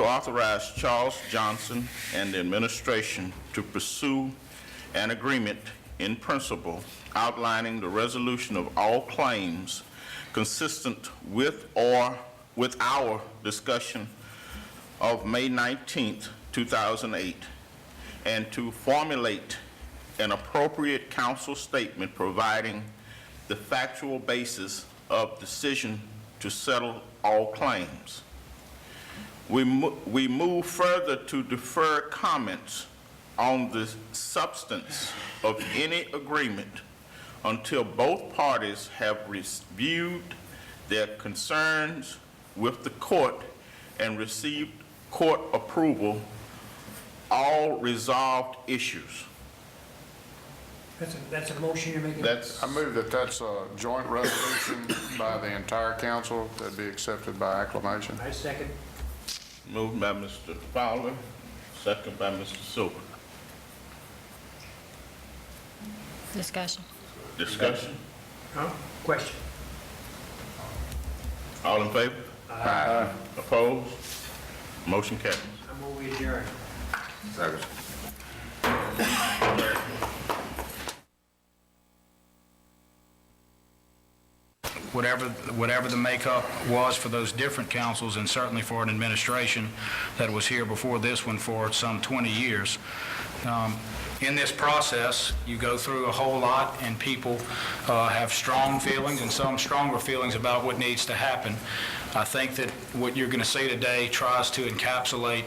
authorize Charles Johnson and the administration to pursue an agreement in principle outlining the resolution of all claims consistent with our discussion of May 19th, 2008, and to formulate an appropriate council statement providing the factual basis of decision to settle all claims. We move further to defer comments on the substance of any agreement until both parties have reviewed their concerns with the court and received court approval, all resolved issues. That's a motion you're making? I move that that's a joint resolution by the entire council that be accepted by acclamation. I second. Moved by Mr. Fowler, second by Mr. Silver. Discussion. Discussion? Huh? Question? All in favor? Aye. Opposed? Motion carries. I move we adjourn. Second. Whatever the makeup was for those different councils, and certainly for an administration that was here before this one for some 20 years. In this process, you go through a whole lot, and people have strong feelings and some stronger feelings about what needs to happen. I think that what you're going to see today tries to encapsulate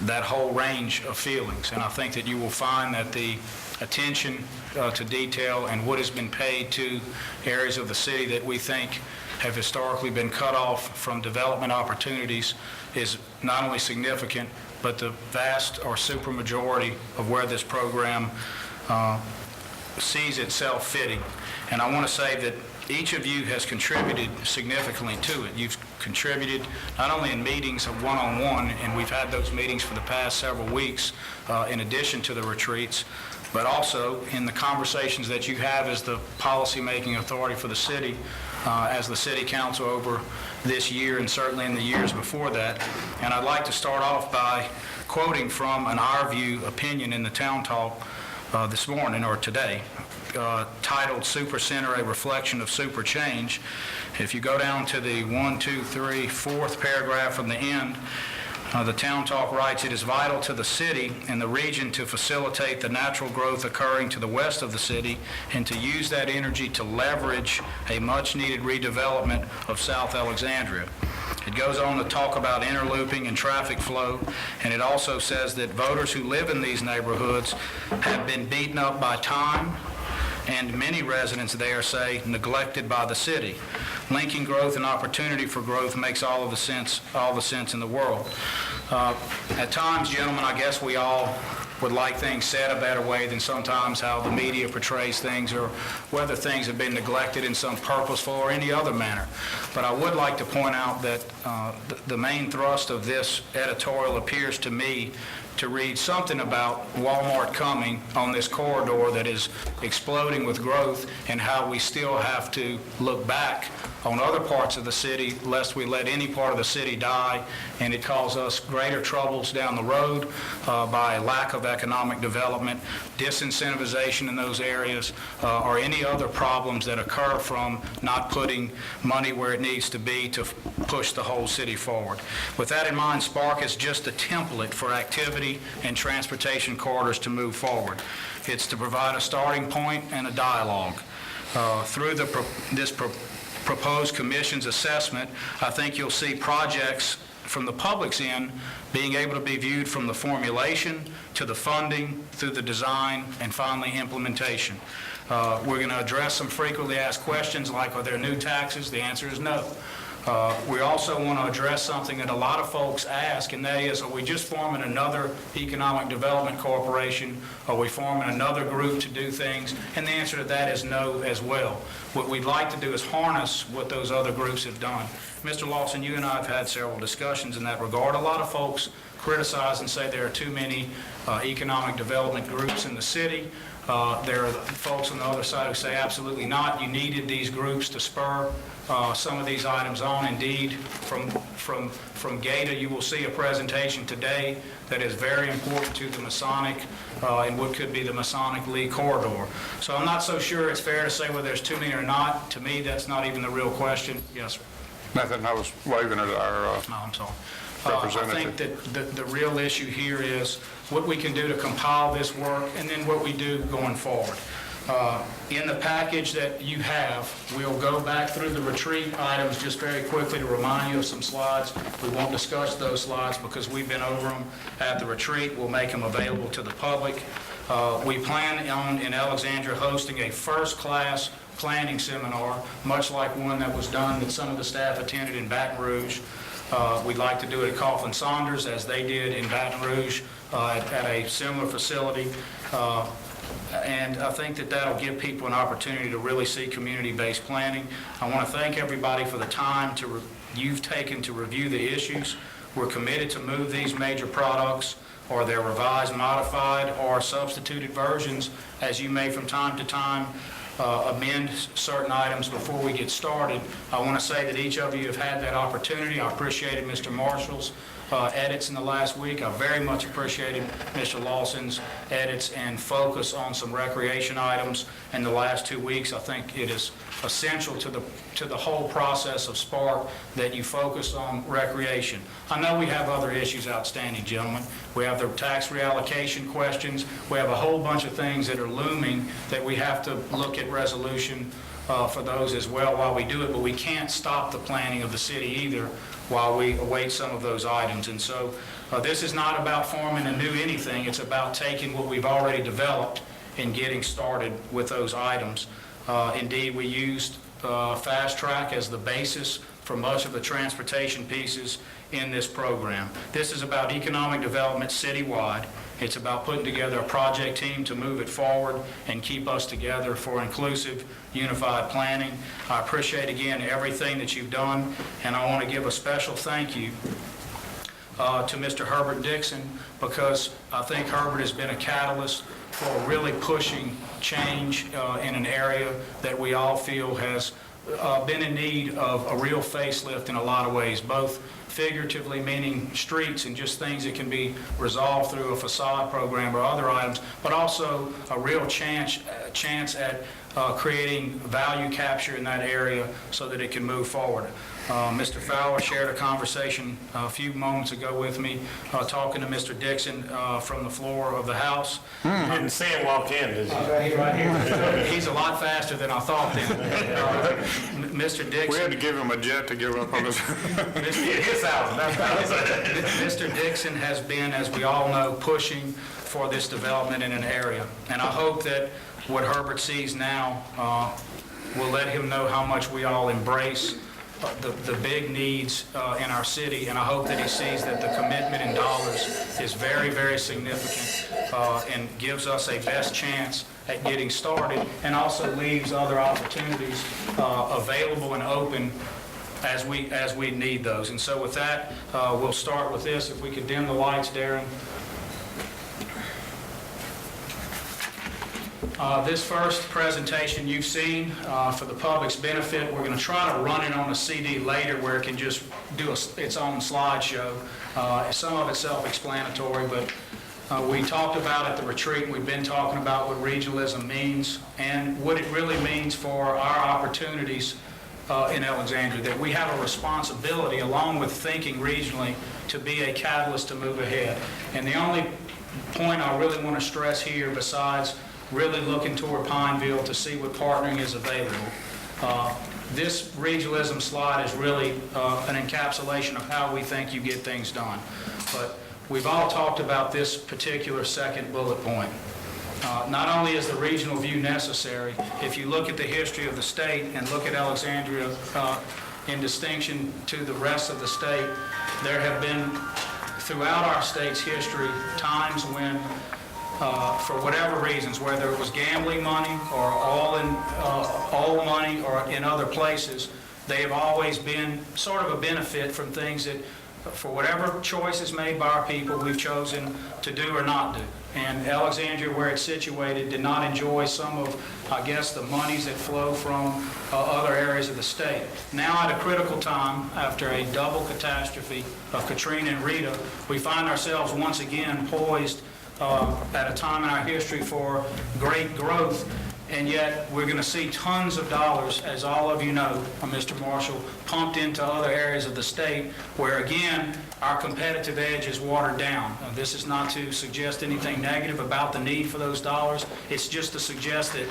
that whole range of feelings, and I think that you will find that the attention to detail and what has been paid to areas of the city that we think have historically been cut off from development opportunities is not only significant, but the vast or supermajority of where this program sees itself fitting. And I want to say that each of you has contributed significantly to it. You've contributed not only in meetings of one-on-one, and we've had those meetings for the past several weeks in addition to the retreats, but also in the conversations that you have as the policy-making authority for the city, as the city council over this year and certainly in the years before that. And I'd like to start off by quoting from an Our View opinion in the Town Talk this morning or today, titled Super Center, a Reflection of Super Change. If you go down to the 1, 2, 3, 4th paragraph from the end, the Town Talk writes, "It is vital to the city and the region to facilitate the natural growth occurring to the west of the city and to use that energy to leverage a much-needed redevelopment of South Alexandria." It goes on to talk about interlooping and traffic flow, and it also says that voters who live in these neighborhoods have been beaten up by time, and many residents there say neglected by the city. Linking growth and opportunity for growth makes all the sense in the world. At times, gentlemen, I guess we all would like things said a better way than sometimes how the media portrays things, or whether things have been neglected in some purposeful or any other manner. But I would like to point out that the main thrust of this editorial appears to me to read something about Walmart coming on this corridor that is exploding with growth, and how we still have to look back on other parts of the city lest we let any part of the city die and it cause us greater troubles down the road by lack of economic development, disincentivization in those areas, or any other problems that occur from not putting money where it needs to be to push the whole city forward. With that in mind, s.p.a.r.c is just a template for activity and transportation corridors to move forward. It's to provide a starting point and a dialogue. Through this proposed commission's assessment, I think you'll see projects from the public's end being able to be viewed from the formulation to the funding, through the design, and finally implementation. We're going to address some frequently asked questions like, are there new taxes? The answer is no. We also want to address something that a lot of folks ask, and that is, are we just forming another economic development corporation? Are we forming another group to do things? And the answer to that is no as well. What we'd like to do is harness what those other groups have done. Mr. Lawson, you and I have had several discussions in that regard. A lot of folks criticize and say there are too many economic development groups in the city. There are folks on the other side who say absolutely not. You needed these groups to spur some of these items on. Indeed, from GATA, you will see a presentation today that is very important to the Masonic and what could be the Masonic Lee corridor. So I'm not so sure it's fair to say whether there's too many or not. To me, that's not even the real question. Yes, sir. Nothing, I was waving at our No, I'm sorry. representative. I think that the real issue here is what we can do to compile this work and then what we do going forward. In the package that you have, we'll go back through the retreat items just very quickly to remind you of some slides. We won't discuss those slides because we've been over them at the retreat. We'll make them available to the public. We plan on, in Alexandria, hosting a first-class planning seminar, much like one that was done that some of the staff attended in Baton Rouge. We'd like to do it at Coughlin Saunders, as they did in Baton Rouge, at a similar facility. And I think that that'll give people an opportunity to really see community-based planning. I want to thank everybody for the time you've taken to review the issues. We're committed to move these major products or their revised, modified, or substituted versions, as you may from time to time amend certain items before we get started. I want to say that each of you have had that opportunity. I appreciated Mr. Marshall's edits in the last week. I very much appreciated Mr. Lawson's edits and focus on some recreation items in the last 2 weeks. I think it is essential to the whole process of s.p.a.r.c. that you focus on recreation. I know we have other issues outstanding, gentlemen. We have the tax reallocation questions. We have a whole bunch of things that are looming that we have to look at resolution for those as well while we do it, but we can't stop the planning of the city either while we await some of those items. And so this is not about forming a new anything. It's about taking what we've already developed and getting started with those items. Indeed, we used Fast Track as the basis for much of the transportation pieces in this program. This is about economic development citywide. It's about putting together a project team to move it forward and keep us together for inclusive, unified planning. I appreciate, again, everything that you've done, and I want to give a special thank you to Mr. Herbert Dixon, because I think Herbert has been a catalyst for really pushing change in an area that we all feel has been in need of a real facelift in a lot of ways, both figuratively, meaning streets and just things that can be resolved through a facade program or other items, but also a real chance at creating value capture in that area so that it can move forward. Mr. Fowler shared a conversation a few moments ago with me, talking to Mr. Dixon from the floor of the House. Didn't see him walk in, did you? He's right here. He's a lot faster than I thought then. Mr. Dixon. We had to give him a jet to give up on his. His house, that's how Mr. Dixon has been, as we all know, pushing for this development in an area. And I hope that what Herbert sees now will let him know how much we all embrace the big needs in our city, and I hope that he sees that the commitment in dollars is very, very significant and gives us a best chance at getting started, and also leaves other opportunities available and open as we need those. And so with that, we'll start with this. If we could dim the lights, Darren. This first presentation you've seen for the public's benefit. We're going to try to run it on a CD later where it can just do its own slideshow. Some of it's self-explanatory, but we talked about at the retreat, we've been talking about what regionalism means and what it really means for our opportunities in Alexandria, that we have a responsibility, along with thinking regionally, to be a catalyst to move ahead. And the only point I really want to stress here, besides really looking toward Pineville to see what partnering is available. This regionalism slide is really an encapsulation of how we think you get things done. But we've all talked about this particular second bullet point. Not only is the regional view necessary, if you look at the history of the state and look at Alexandria in distinction to the rest of the state, there have been, throughout our state's history, times when for whatever reasons, whether it was gambling money or oil money or in other places, they have always been sort of a benefit from things that, for whatever choice is made by our people, we've chosen to do or not do. And Alexandria, where it's situated, did not enjoy some of, I guess, the monies that flow from other areas of the state. Now, at a critical time, after a double catastrophe of Katrina and Rita, we find ourselves once again poised at a time in our history for great growth. And yet, we're going to see tons of dollars, as all of you know, Mr. Marshall, pumped into other areas of the state where, again, our competitive edge is watered down. This is not to suggest anything negative about the need for those dollars. It's just to suggest that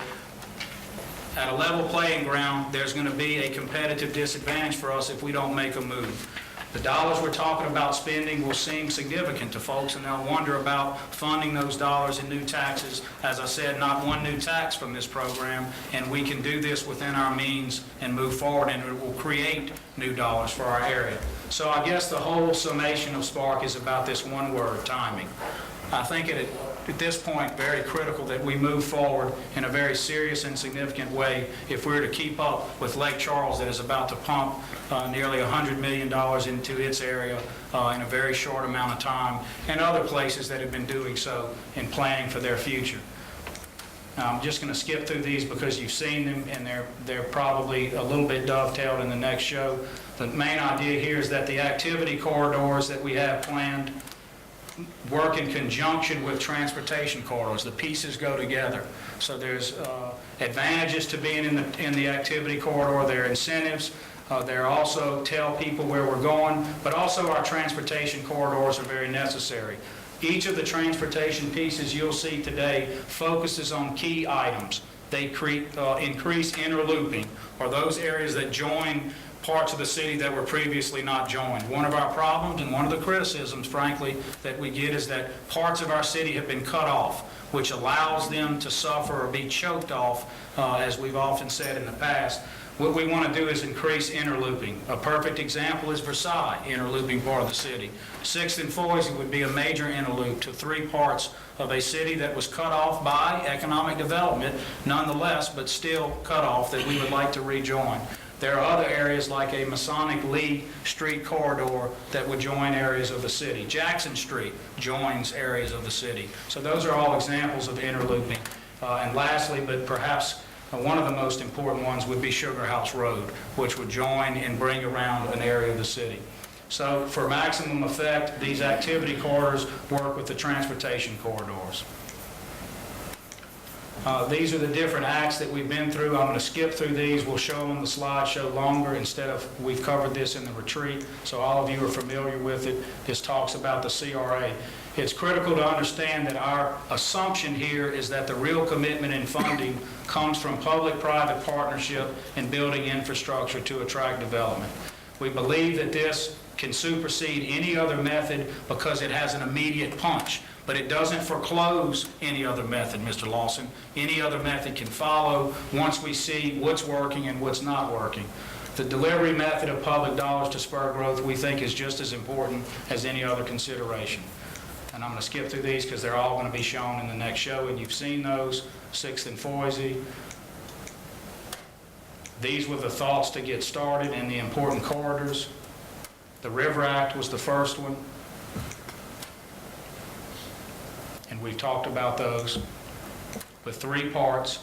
at a level playing ground, there's going to be a competitive disadvantage for us if we don't make a move. The dollars we're talking about spending will seem significant to folks, and they'll wonder about funding those dollars in new taxes. As I said, not one new tax from this program, and we can do this within our means and move forward, and it will create new dollars for our area. So I guess the whole summation of s.p.a.r.c is about this one word, timing. I think at this point, very critical that we move forward in a very serious and significant way if we're to keep up with Lake Charles that is about to pump nearly $100 million into its area in a very short amount of time, and other places that have been doing so in planning for their future. Now, I'm just going to skip through these because you've seen them, and they're probably a little bit dovetailed in the next show. The main idea here is that the activity corridors that we have planned work in conjunction with transportation corridors. The pieces go together. So there's advantages to being in the activity corridor. There are incentives. There are also tell people where we're going, but also our transportation corridors are very necessary. Each of the transportation pieces you'll see today focuses on key items. They increase interlooping, or those areas that join parts of the city that were previously not joined. One of our problems and one of the criticisms, frankly, that we get is that parts of our city have been cut off, which allows them to suffer or be choked off, as we've often said in the past. What we want to do is increase interlooping. A perfect example is Versailles, interlooping part of the city. 6th and Foisey would be a major interloop to 3 parts of a city that was cut off by economic development, nonetheless, but still cut off, that we would like to rejoin. There are other areas like a Masonic Lee Street corridor that would join areas of the city. Jackson Street joins areas of the city. So those are all examples of interlooping. And lastly, but perhaps one of the most important ones would be Sugar House Road, which would join and bring around an area of the city. So for maximum effect, these activity corridors work with the transportation corridors. These are the different acts that we've been through. I'm going to skip through these. We'll show them on the slideshow longer instead of, we've covered this in the retreat, so all of you are familiar with it. This talks about the CRA. It's critical to understand that our assumption here is that the real commitment in funding comes from public-private partnership and building infrastructure to attract development. We believe that this can supersede any other method because it has an immediate punch. But it doesn't foreclose any other method, Mr. Lawson. Any other method can follow once we see what's working and what's not working. The delivery method of public dollars to spur growth, we think, is just as important as any other consideration. And I'm going to skip through these because they're all going to be shown in the next show, and you've seen those. 6th and Foisey. These were the thoughts to get started in the important corridors. The River Act was the first one. And we've talked about those with 3 parts,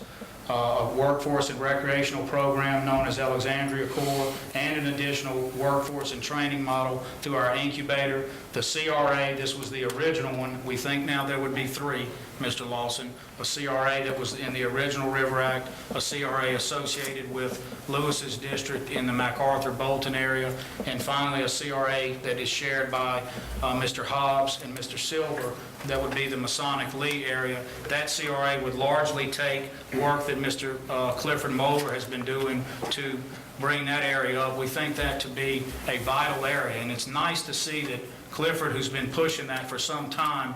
a workforce and recreational program known as Alexandria Corps, and an additional workforce and training model through our incubator. The CRA, this was the original one. We think now there would be 3, Mr. Lawson. A CRA that was in the original River Act, a CRA associated with Lewis's district in the MacArthur-Bolton area, and finally a CRA that is shared by Mr. Hobbs and Mr. Silver. That would be the Masonic Lee area. That CRA would largely take work that Mr. Clifford Moeller has been doing to bring that area up. We think that to be a vital area, and it's nice to see that Clifford, who's been pushing that for some time,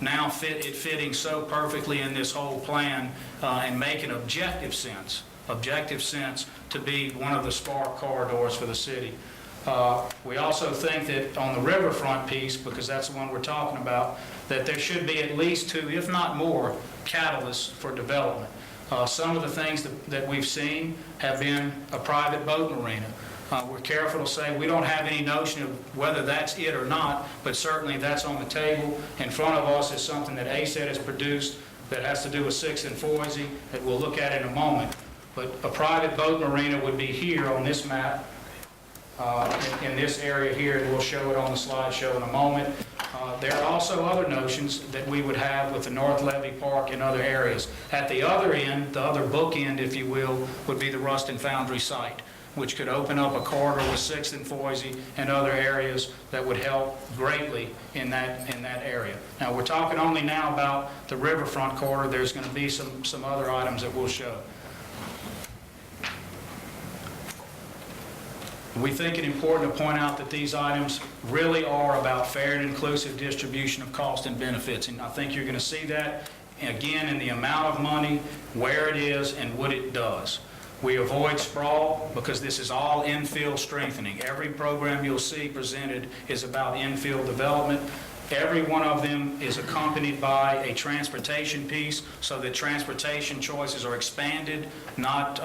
now fitting so perfectly in this whole plan and making objective sense to be one of the s.p.a.r.c corridors for the city. We also think that on the riverfront piece, because that's the one we're talking about, that there should be at least 2, if not more, catalysts for development. Some of the things that we've seen have been a private boat marina. We're careful to say we don't have any notion of whether that's it or not, but certainly that's on the table. In front of us is something that ASET has produced that has to do with 6th and Foisey that we'll look at in a moment. But a private boat marina would be here on this map, in this area here, and we'll show it on the slideshow in a moment. There are also other notions that we would have with the North Levee Park and other areas. At the other end, the other bookend, if you will, would be the Ruston Foundry site, which could open up a corridor with 6th and Foisey and other areas that would help greatly in that area. Now, we're talking only now about the riverfront corridor. There's going to be some other items that we'll show. We think it important to point out that these items really are about fair and inclusive distribution of cost and benefits, and I think you're going to see that, again, in the amount of money, where it is, and what it does. We avoid sprawl because this is all infill strengthening. Every program you'll see presented is about infill development. Every one of them is accompanied by a transportation piece so that transportation choices are expanded, not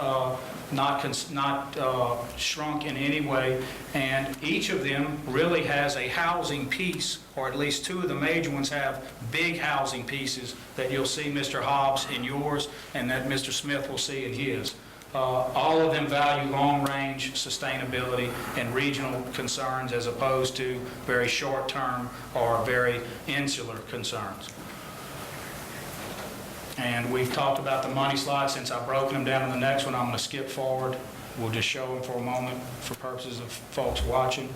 shrunk in any way. And each of them really has a housing piece, or at least two of the major ones have big housing pieces that you'll see Mr. Hobbs in yours and that Mr. Smith will see in his. All of them value long-range sustainability and regional concerns as opposed to very short-term or very insular concerns. And we've talked about the money slide. Since I've broken them down in the next one, I'm going to skip forward. We'll just show them for a moment for purposes of folks watching.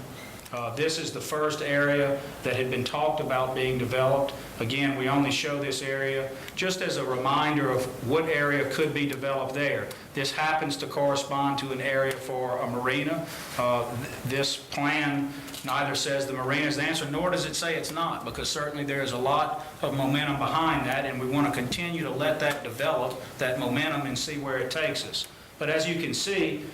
This is the first area that had been talked about being developed. Again, we only show this area just as a reminder of what area could be developed there. This happens to correspond to an area for a marina. This plan neither says the marina is the answer, nor does it say it's not, because certainly there is a lot of momentum behind that, and we want to continue to let that develop, that momentum, and see where it takes us. But as you can see,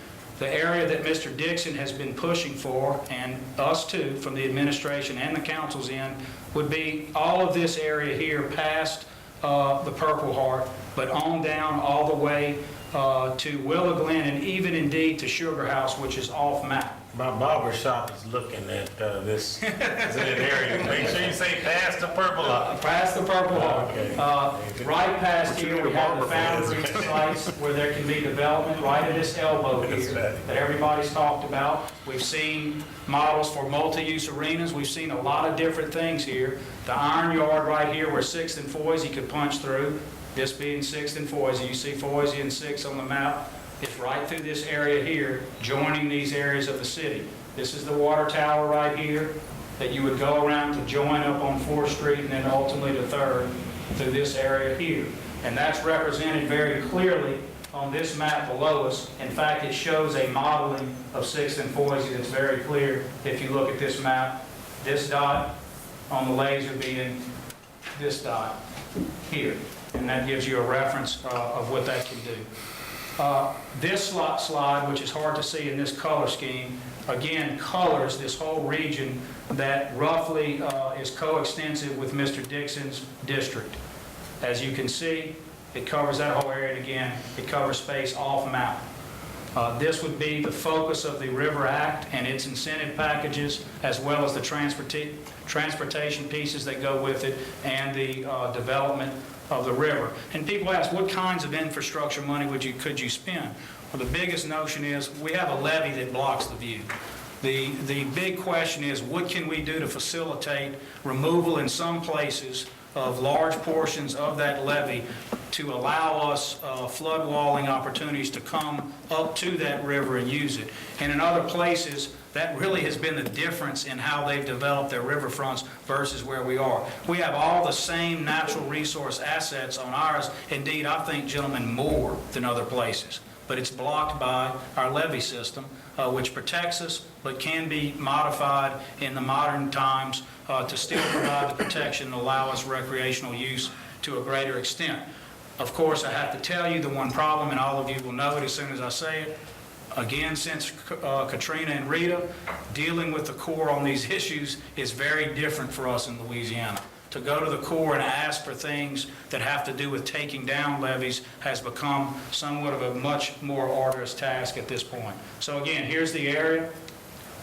the area that Mr. Dixon has been pushing for, and us too, from the administration and the council's end, would be all of this area here past the Purple Heart, but on down all the way to Willow Glen, and even indeed to Sugar House, which is off map. My barber shop is looking at this area. Make sure you say past the Purple Heart. Past the Purple Heart. Okay. Right past here, we have the foundry sites where there can be development right at this elbow here that everybody's talked about. We've seen models for multi-use arenas. We've seen a lot of different things here. The iron yard right here where 6th and Foisey could punch through, this being 6th and Foisey. You see Foisey and 6th on the map. It's right through this area here, joining these areas of the city. This is the water tower right here that you would go around to join up on 4th Street and then ultimately to 3rd through this area here. And that's represented very clearly on this map below us. In fact, it shows a modeling of 6th and Foisey that's very clear if you look at this map. This dot on the laser being this dot here. And that gives you a reference of what that can do. This slide, which is hard to see in this color scheme, again colors this whole region that roughly is coextensive with Mr. Dixon's district. As you can see, it covers that whole area, and again, it covers space off map. This would be the focus of the River Act and its incentive packages, as well as the transportation pieces that go with it and the development of the river. And people ask, what kinds of infrastructure money could you spend? Well, the biggest notion is we have a levee that blocks the view. The big question is, what can we do to facilitate removal in some places of large portions of that levee to allow us flood walling opportunities to come up to that river and use it. And in other places, that really has been the difference in how they've developed their riverfronts versus where we are. We have all the same natural resource assets on ours. Indeed, I think, gentlemen, more than other places. But it's blocked by our levee system, which protects us, but can be modified in the modern times to still provide the protection and allow us recreational use to a greater extent. Of course, I have to tell you the one problem, and all of you will know it as soon as I say it. Again, since Katrina and Rita, dealing with the Corps on these issues is very different for us in Louisiana. to go to the core and ask for things that have to do with taking down levees has become somewhat of a much more arduous task at this point. So again, here's the area.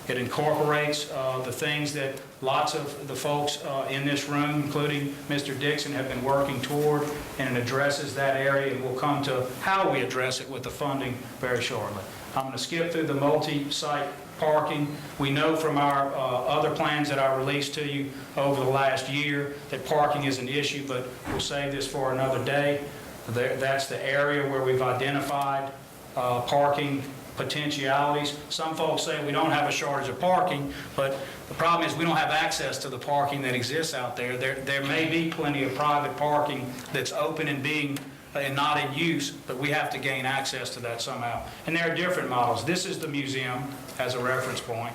It incorporates the things that lots of the folks in this room, including Mr. Dixon, have been working toward, and it addresses that area, and we'll come to how we address it with the funding very shortly. I'm going to skip through the multi-site parking. We know from our other plans that I released to you over the last year that parking is an issue, but we'll save this for another day. That's the area where we've identified parking potentialities. Some folks say we don't have a shortage of parking, but the problem is we don't have access to the parking that exists out there. There may be plenty of private parking that's open and not in use, but we have to gain access to that somehow. And there are different models. This is the museum as a reference point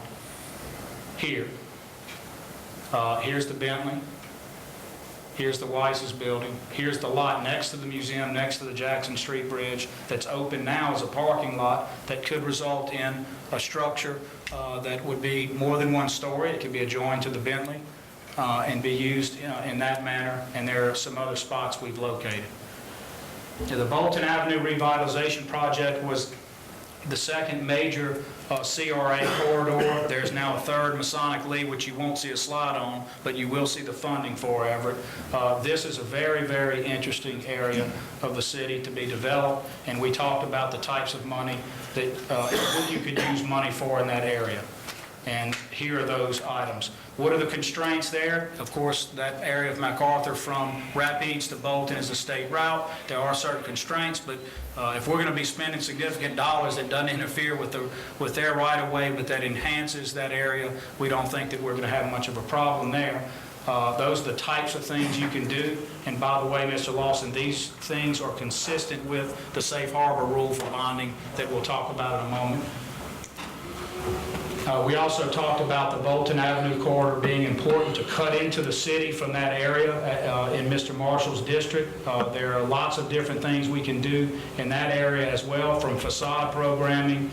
here. Here's the Bentley. Here's the Weiss's building. Here's the lot next to the museum, next to the Jackson Street Bridge, that's open now as a parking lot that could result in a structure that would be more than one story. It could be adjoined to the Bentley and be used in that manner. And there are some other spots we've located. The Bolton Avenue Revitalization Project was the second major CRA corridor. There's now a third, Masonic Lee, which you won't see a slide on, but you will see the funding for, Everett. This is a very, very interesting area of the city to be developed, and we talked about the types of money that you could use money for in that area. And here are those items. What are the constraints there? Of course, that area of MacArthur from Rapides to Bolton is a state route. There are certain constraints, but if we're going to be spending significant dollars that doesn't interfere with their right-of-way, but that enhances that area, we don't think that we're going to have much of a problem there. Those are the types of things you can do. And by the way, Mr. Lawson, these things are consistent with the safe harbor rule for bonding that we'll talk about in a moment. We also talked about the Bolton Avenue corridor being important to cut into the city from that area in Mr. Marshall's district. There are lots of different things we can do in that area as well, from facade programming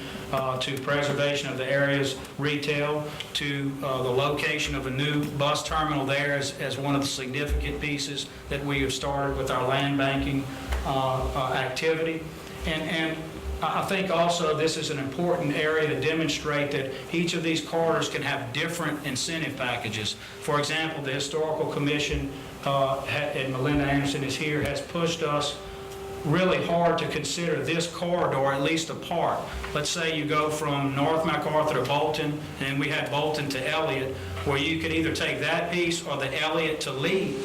to preservation of the area's retail to the location of a new bus terminal there as one of the significant pieces that we have started with our land banking activity. And I think also this is an important area to demonstrate that each of these corridors can have different incentive packages. For example, the Historical Commission, and Melinda Anderson is here, has pushed us really hard to consider this corridor at least a part. Let's say you go from North MacArthur to Bolton, and we had Bolton to Elliott, where you could either take that piece or the Elliott to Lee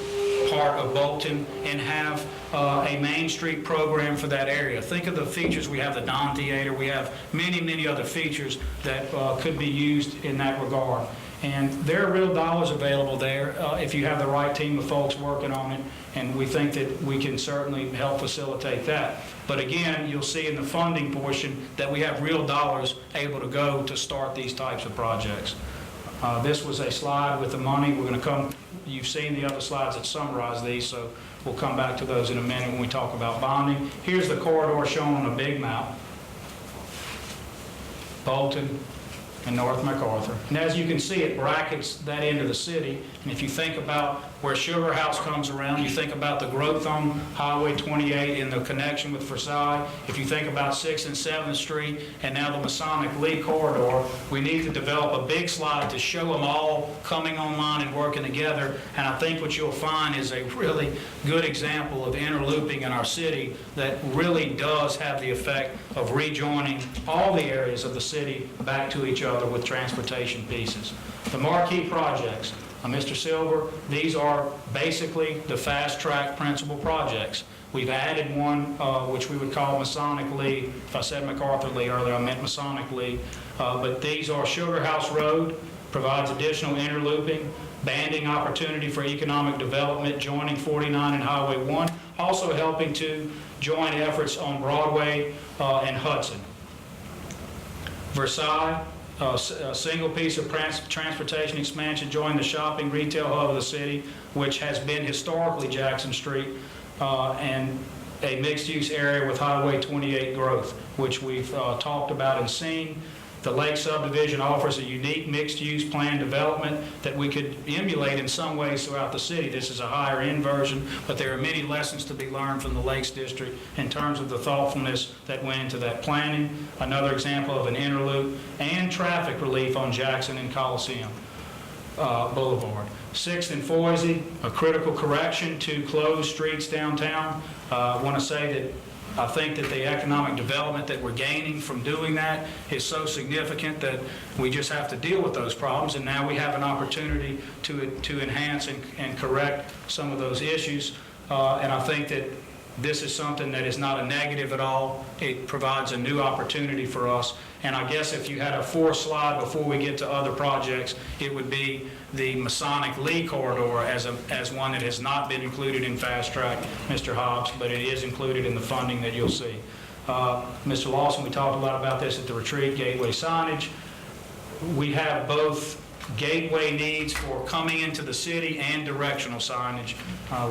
part of Bolton and have a Main Street program for that area. Think of the features. We have the Don Theater. We have many, many other features that could be used in that regard. And there are real dollars available there if you have the right team of folks working on it, and we think that we can certainly help facilitate that. But again, you'll see in the funding portion that we have real dollars able to go to start these types of projects. This was a slide with the money. We're going to come, you've seen the other slides that summarize these, so we'll come back to those in a minute when we talk about bonding. Here's the corridor shown on a big map. Bolton and North MacArthur. And as you can see, it brackets that end of the city. And if you think about where Sugar House comes around, you think about the growth on Highway 28 in the connection with Versailles. If you think about 6th and 7th Street and now the Masonic Lee corridor, we need to develop a big slide to show them all coming online and working together. And I think what you'll find is a really good example of interlooping in our city that really does have the effect of rejoining all the areas of the city back to each other with transportation pieces. The marquee projects. Mr. Silver, these are basically the fast-track principal projects. We've added one which we would call Masonic Lee. If I said MacArthur Lee earlier, I meant Masonic Lee. But these are Sugar House Road, provides additional interlooping, banding opportunity for economic development, joining 49 and Highway 1, also helping to join efforts on Broadway and Hudson. Versailles, a single piece of transportation expansion joining the shopping retail hub of the city, which has been historically Jackson Street, and a mixed-use area with Highway 28 growth, which we've talked about and seen. The Lake subdivision offers a unique mixed-use plan development that we could emulate in some ways throughout the city. This is a higher-end version, but there are many lessons to be learned from the Lakes District in terms of the thoughtfulness that went into that planning. Another example of an interloop and traffic relief on Jackson and Coliseum Boulevard. 6th and Foisey, a critical correction to closed streets downtown. I want to say that I think that the economic development that we're gaining from doing that is so significant that we just have to deal with those problems, and now we have an opportunity to enhance and correct some of those issues. And I think that this is something that is not a negative at all. It provides a new opportunity for us. And I guess if you had a fourth slide before we get to other projects, it would be the Masonic Lee corridor as one that has not been included in Fast Track, Mr. Hobbs, but it is included in the funding that you'll see. Mr. Lawson, we talked a lot about this at the retreat, gateway signage. We have both gateway needs for coming into the city and directional signage.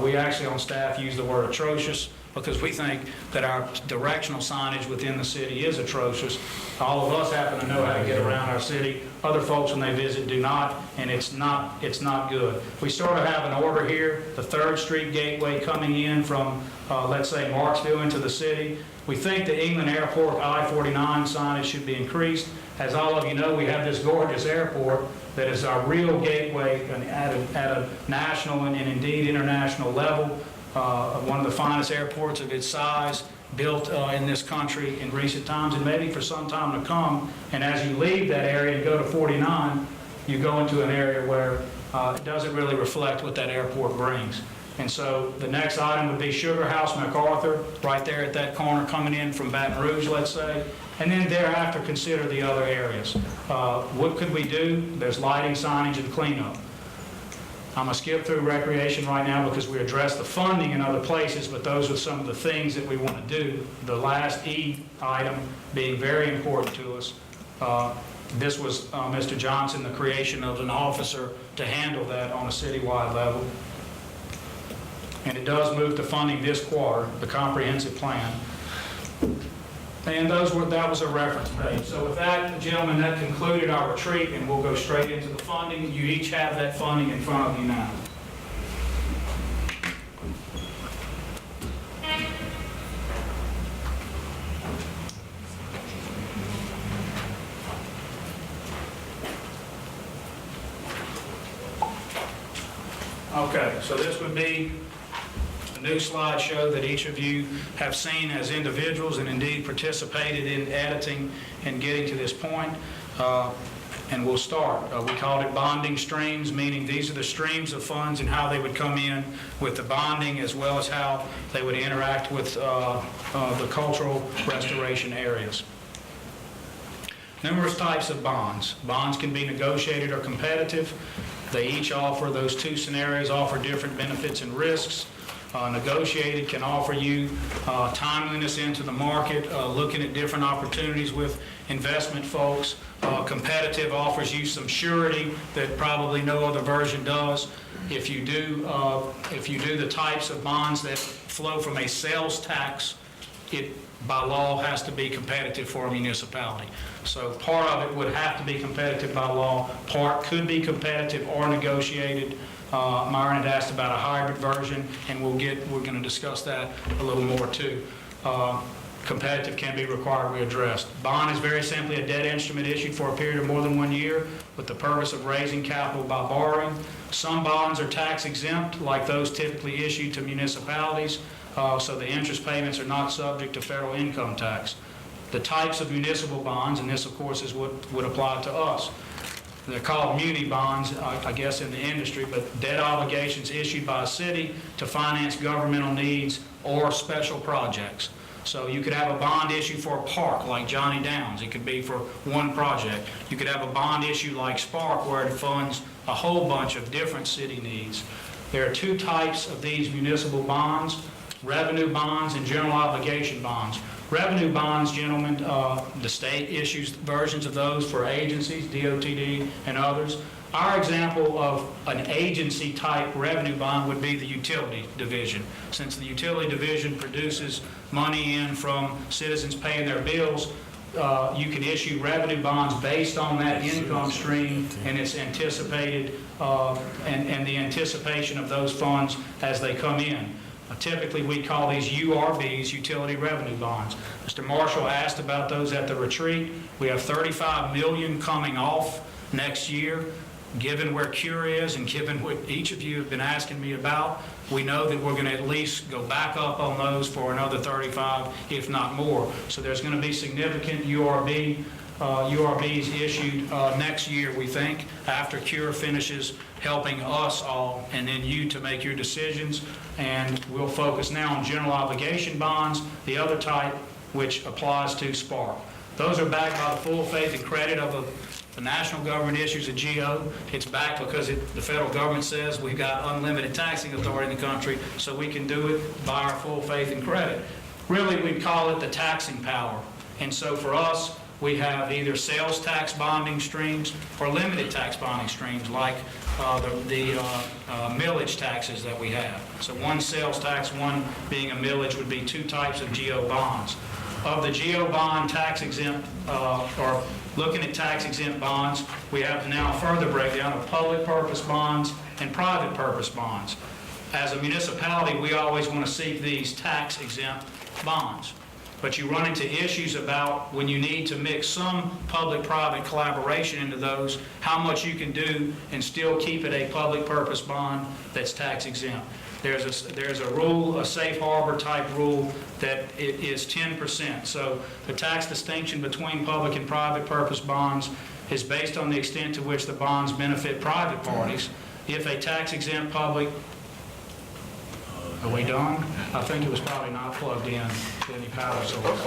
We actually on staff use the word atrocious because we think that our directional signage within the city is atrocious. All of us happen to know how to get around our city. Other folks when they visit do not, and it's not good. We sort of have an order here, the 3rd Street gateway coming in from, let's say, Marksville into the city. We think the England Airport I-49 signage should be increased. As all of you know, we have this gorgeous airport that is our real gateway at a national and indeed international level. One of the finest airports of its size built in this country in recent times and maybe for some time to come. And as you leave that area and go to 49, you go into an area where it doesn't really reflect what that airport brings. And so the next item would be Sugar House MacArthur, right there at that corner coming in from Baton Rouge, let's say. And then thereafter consider the other areas. What could we do? There's lighting, signage, and cleanup. I'm going to skip through recreation right now because we addressed the funding in other places, but those are some of the things that we want to do. The last E item being very important to us. This was, Mr. Johnson, the creation of an officer to handle that on a citywide level. And it does move to funding this quarter, the comprehensive plan. And that was a reference page. So with that, gentlemen, that concluded our retreat, and we'll go straight into the funding. You each have that funding in front of you now. Okay, so this would be new slideshow that each of you have seen as individuals and indeed participated in editing and getting to this point. And we'll start. We called it bonding streams, meaning these are the streams of funds and how they would come in with the bonding as well as how they would interact with the cultural restoration areas. Numerous types of bonds. Bonds can be negotiated or competitive. They each offer, those two scenarios offer different benefits and risks. Negotiated can offer you timeliness into the market, looking at different opportunities with investment folks. Competitive offers you some surety that probably no other version does. If you do the types of bonds that flow from a sales tax, it by law has to be competitive for a municipality. So part of it would have to be competitive by law. Part could be competitive or negotiated. Myron had asked about a hybrid version, and we're going to discuss that a little more too. Competitive can be required, we addressed. Bond is very simply a debt instrument issued for a period of more than 1 year with the purpose of raising capital by borrowing. Some bonds are tax exempt, like those typically issued to municipalities, so the interest payments are not subject to federal income tax. The types of municipal bonds, and this of course is what would apply to us. They're called muni bonds, I guess, in the industry, but debt obligations issued by a city to finance governmental needs or special projects. So you could have a bond issue for a park like Johnny Downs. It could be for one project. You could have a bond issue like s.p.a.r.c. where it funds a whole bunch of different city needs. There are two types of these municipal bonds: revenue bonds and general obligation bonds. Revenue bonds, gentlemen, the state issues versions of those for agencies, DOTD and others. Our example of an agency-type revenue bond would be the utility division. Since the utility division produces money in from citizens paying their bills, you can issue revenue bonds based on that income stream and its anticipated, and the anticipation of those funds as they come in. Typically, we call these URBs, utility revenue bonds. Mr. Marshall asked about those at the retreat. We have $35 million coming off next year. Given where CURE is and given what each of you have been asking me about, we know that we're going to at least go back up on those for another 35, if not more. So there's going to be significant URBs issued next year, we think, after CURE finishes helping us all and then you to make your decisions. And we'll focus now on general obligation bonds, the other type, which applies to s.p.a.r.c. Those are backed by the full faith and credit of the national government issues a GO. It's backed because the federal government says we've got unlimited taxing authority in the country, so we can do it by our full faith and credit. Really, we call it the taxing power. And so for us, we have either sales tax bonding streams or limited tax bonding streams, like the millage taxes that we have. So one sales tax, one being a millage, would be two types of GO bonds. Of the GO bond tax exempt, or looking at tax exempt bonds, we have now a further breakdown of public purpose bonds and private purpose bonds. As a municipality, we always want to seek these tax exempt bonds. But you run into issues about when you need to mix some public-private collaboration into those, how much you can do and still keep it a public purpose bond that's tax exempt. There's a rule, a safe harbor type rule, that it is 10%. So the tax distinction between public and private purpose bonds is based on the extent to which the bonds benefit private parties. If a tax exempt public, are we done? I think it was probably not plugged in to any power source.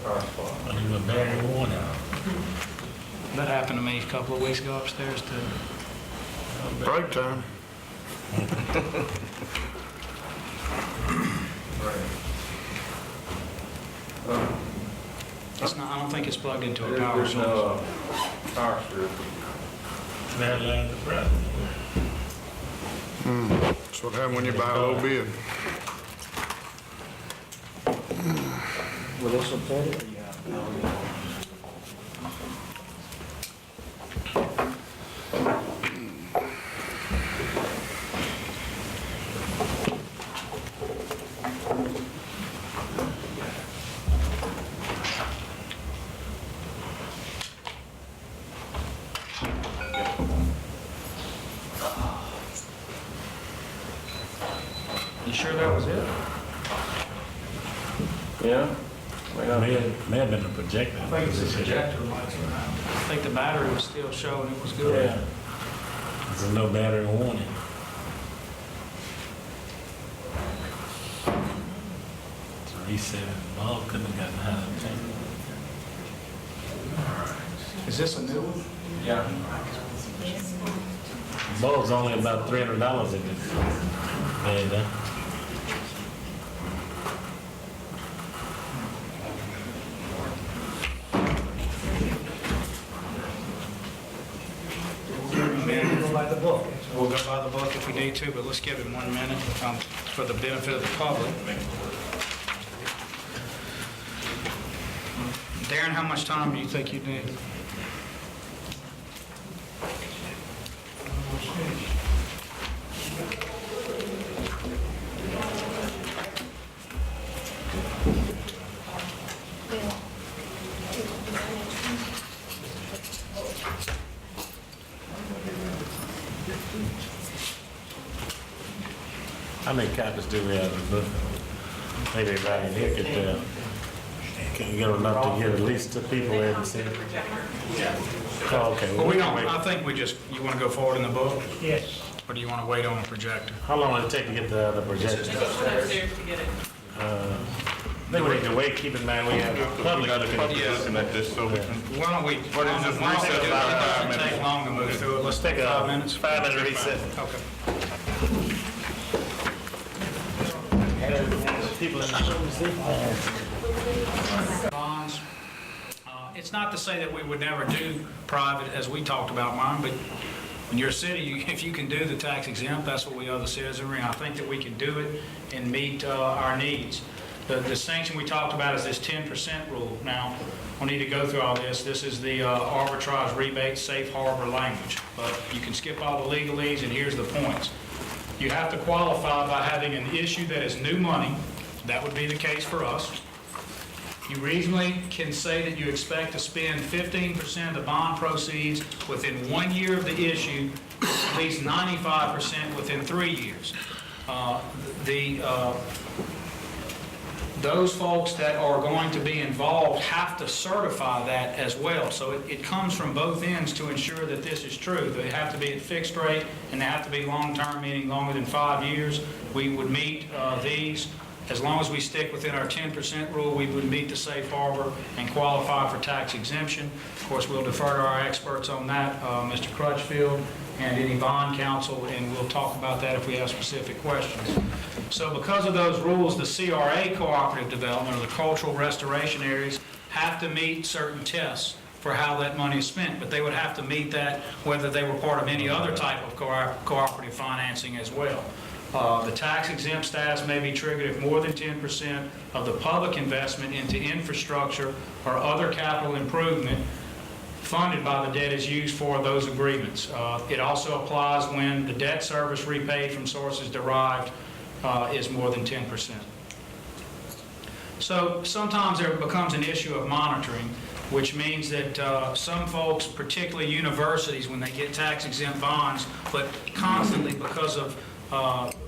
But you were very warning. That happened to me a couple of weeks ago upstairs too. Break time. It's not, I don't think it's plugged into a power source. Power strip. That land the brother. That's what happens when you buy a low bid. Will this support it? You sure that was it? Yeah? May have been a projector. I think it's the projector lights went out. I think the battery was still showing it was good. Yeah. There's no battery warning. It's reset. Bulb couldn't have gotten out of the tank. Is this a new one? Yeah. Bulb's only about $300 in this. Man, Go by the book. We'll go by the book if we need to, but let's give it 1 minute for the benefit of the public. Darren, how much time do you think you need? how many copies do we have of the book? Maybe everybody in here can get enough to get at least 2 people in and see it. Oh, okay. Well, we don't, Wait. I think we just, you want to go forward in the book, Yes. or do you want to wait on a projector? How long will it take to get the projector? Upstairs to get it. They would need to wait, keep in mind we have public looking at Yeah. this. Looking at this, so we can. Why don't we, What is this why don't we recess do it? about It 5 doesn't minutes? take long to move through it. Let's take Take a 5 minutes. 5-minute recess. Okay. People in the Bonds. It's not to say that we would never do private, as we talked about, Myron, but in your city, if you can do the tax exempt, that's what we owe the citizenry. I think that we can do it and meet our needs. The distinction we talked about is this 10% rule. Now, I need to go through all this. This is the arbitrage rebate safe harbor language. But you can skip all the legalese, and here's the points. You have to qualify by having an issue that is new money. That would be the case for us. You reasonably can say that you expect to spend 15% of the bond proceeds within 1 year of the issue, at least 95% within 3 years. Those folks that are going to be involved have to certify that as well. So it comes from both ends to ensure that this is true. They have to be at fixed rate, and they have to be long-term, meaning longer than 5 years. We would meet these. As long as we stick within our 10% rule, we would meet the safe harbor and qualify for tax exemption. Of course, we'll defer to our experts on that, Mr. Crutchfield and any bond counsel, and we'll talk about that if we have specific questions. So because of those rules, the CRA cooperative development, or the cultural restoration areas, have to meet certain tests for how that money is spent, but they would have to meet that whether they were part of any other type of cooperative financing as well. The tax-exempt status may be triggered if more than 10% of the public investment into infrastructure or other capital improvement funded by the debt is used for those agreements. It also applies when the debt service repaid from sources derived is more than 10%. So sometimes there becomes an issue of monitoring, which means that some folks, particularly universities, when they get tax-exempt bonds, but constantly because of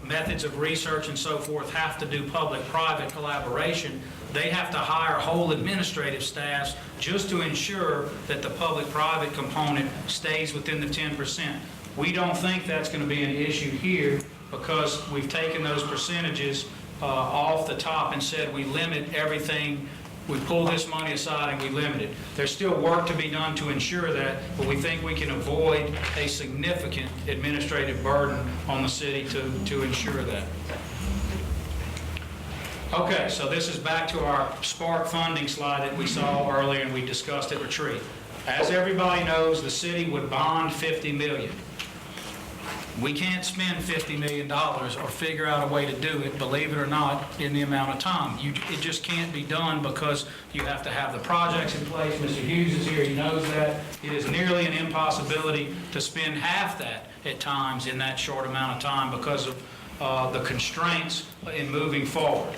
methods of research and so forth, have to do public-private collaboration. They have to hire whole administrative staffs just to ensure that the public-private component stays within the 10%. We don't think that's going to be an issue here because we've taken those percentages off the top and said we limit everything. We pull this money aside and we limit it. There's still work to be done to ensure that, but we think we can avoid a significant administrative burden on the city to ensure that. Okay, so this is back to our s.p.a.r.c funding slide that we saw earlier and we discussed at retreat. As everybody knows, the city would bond $50 million. We can't spend $50 million or figure out a way to do it, believe it or not, in the amount of time. It just can't be done because you have to have the projects in place. Mr. Hughes is here, he knows that. It is nearly an impossibility to spend half that at times in that short amount of time because of the constraints in moving forward.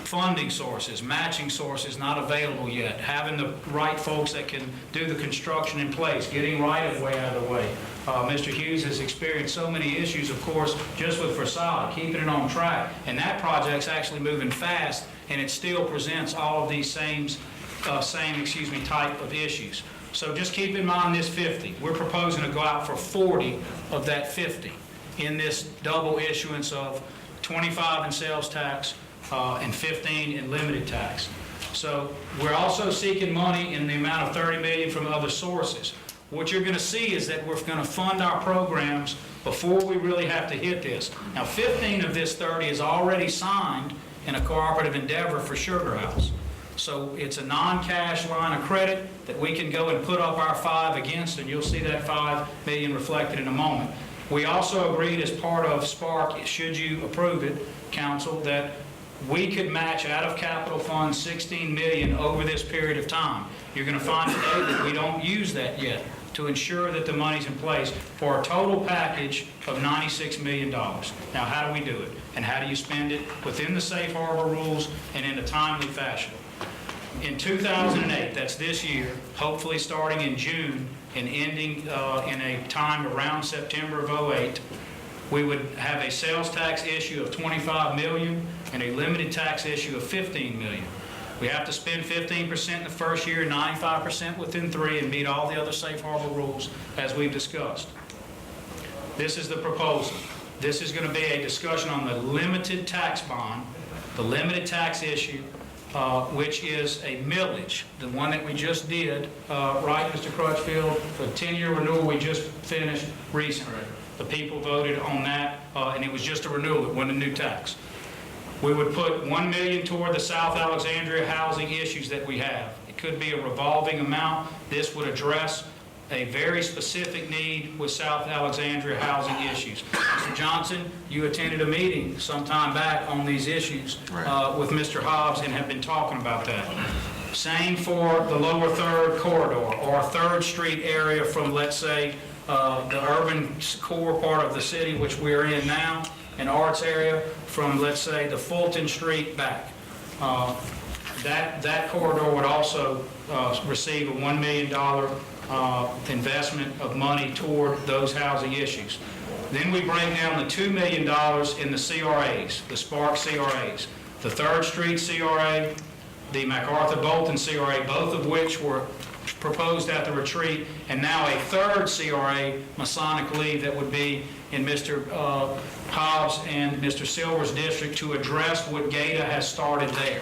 Funding sources, matching sources not available yet, having the right folks that can do the construction in place, getting right-of-way out of the way. Mr. Hughes has experienced so many issues, of course, just with facade, keeping it on track, and that project's actually moving fast, and it still presents all of these same type of issues. So just keep in mind this 50. We're proposing to go out for 40 of that 50 in this double issuance of 25 in sales tax, and 15 in limited tax. So we're also seeking money in the amount of $30 million from other sources. What you're going to see is that we're going to fund our programs before we really have to hit this. Now, 15 of this 30 is already signed in a cooperative endeavor for Sugar House. So it's a non-cash line of credit that we can go and put up our 5 against, and you'll see that $5 million reflected in a moment. We also agreed as part of s.p.a.r.c, should you approve it, Council, that we could match out of capital funds $16 million over this period of time. You're going to find today that we don't use that yet to ensure that the money's in place for a total package of $96 million. Now, how do we do it? And how do you spend it within the safe harbor rules and in a timely fashion? In 2008, that's this year, hopefully starting in June and ending in a time around September of 2008, we would have a sales tax issue of $25 million and a limited tax issue of $15 million. We have to spend 15% in the first year, 95% within 3, and meet all the other safe harbor rules as we've discussed. This is the proposal. This is going to be a discussion on the limited tax bond, the limited tax issue, which is a millage, the one that we just did, right, Mr. Crutchfield? The 10-year renewal we just finished recently. The people voted on that, and it was just a renewal. It wasn't a new tax. We would put $1 million toward the South Alexandria housing issues that we have. It could be a revolving amount. This would address a very specific need with South Alexandria housing issues. Mr. Johnson, you attended a meeting sometime back on these issues with Mr. Hobbs and have been talking about that. Same for the lower third corridor or 3rd Street area from, let's say, the urban core part of the city, which we're in now, an arts area from, let's say, the Fulton Street back. That corridor would also receive a $1 million investment of money toward those housing issues. Then we break down the $2 million in the CRAs, the s.p.a.r.c. CRAs, the 3rd Street CRA, the MacArthur Bolton CRA, both of which were proposed at the retreat, and now a 3rd CRA, Masonic League, that would be in Mr. Hobbs and Mr. Silver's district to address what GATA has started there.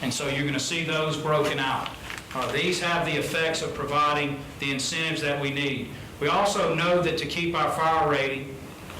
And so you're going to see those broken out. These have the effects of providing the incentives that we need. We also know that to keep our fire rating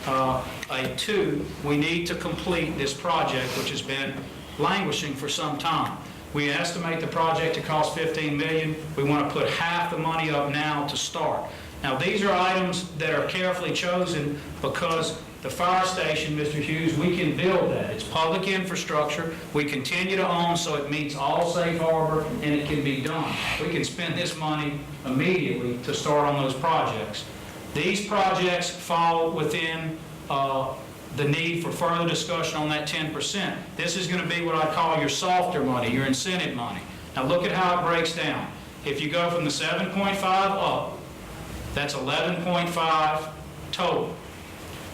a 2, we need to complete this project, which has been languishing for some time. We estimate the project to cost $15 million. We want to put half the money up now to start. Now, these are items that are carefully chosen because the fire station, Mr. Hughes, we can build that. It's public infrastructure. We continue to own, so it meets all safe harbor, and it can be done. We can spend this money immediately to start on those projects. These projects fall within the need for further discussion on that 10%. This is going to be what I call your softer money, your incentive money. Now look at how it breaks down. If you go from the 7.5 up, that's 11.5 total.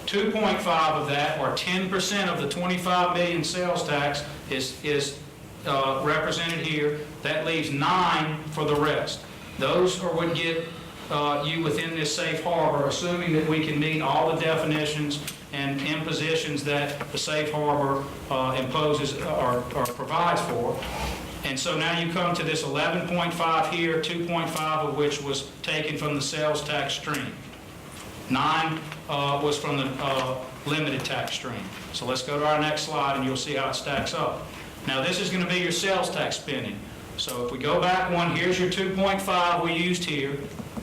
2.5 of that, or 10% of the 25 million sales tax, is represented here. That leaves 9 for the rest. Those are what get you within this safe harbor, assuming that we can meet all the definitions and impositions that the safe harbor imposes or provides for. And so now you come to this 11.5 here, 2.5 of which was taken from the sales tax stream. 9 was from the limited tax stream. So let's go to our next slide and you'll see how it stacks up. Now this is going to be your sales tax spending. So if we go back one, here's your 2.5 we used here.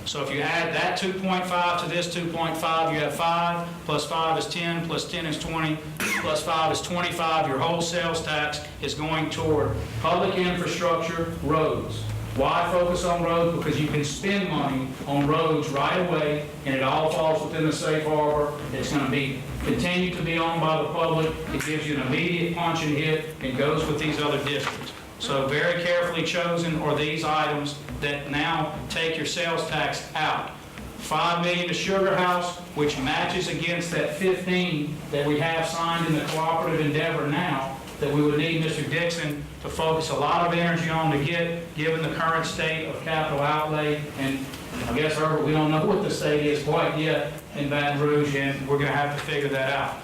So if you add that 2.5 to this 2.5, you have 5, plus 5 is 10, plus 10 is 20, plus 5 is 25. Your whole sales tax is going toward public infrastructure, roads. Why focus on roads? Because you can spend money on roads right away, and it all falls within the safe harbor. It's going to be continue to be owned by the public. It gives you an immediate punch and hit and goes with these other districts. So very carefully chosen are these items that now take your sales tax out. $5 million to Sugar House, which matches against that 15 that we have signed in the cooperative endeavor now, that we would need Mr. Dixon to focus a lot of energy on to get, given the current state of capital outlay. And I guess, Herbert, we don't know what the state is quite yet in Baton Rouge, and we're going to have to figure that out.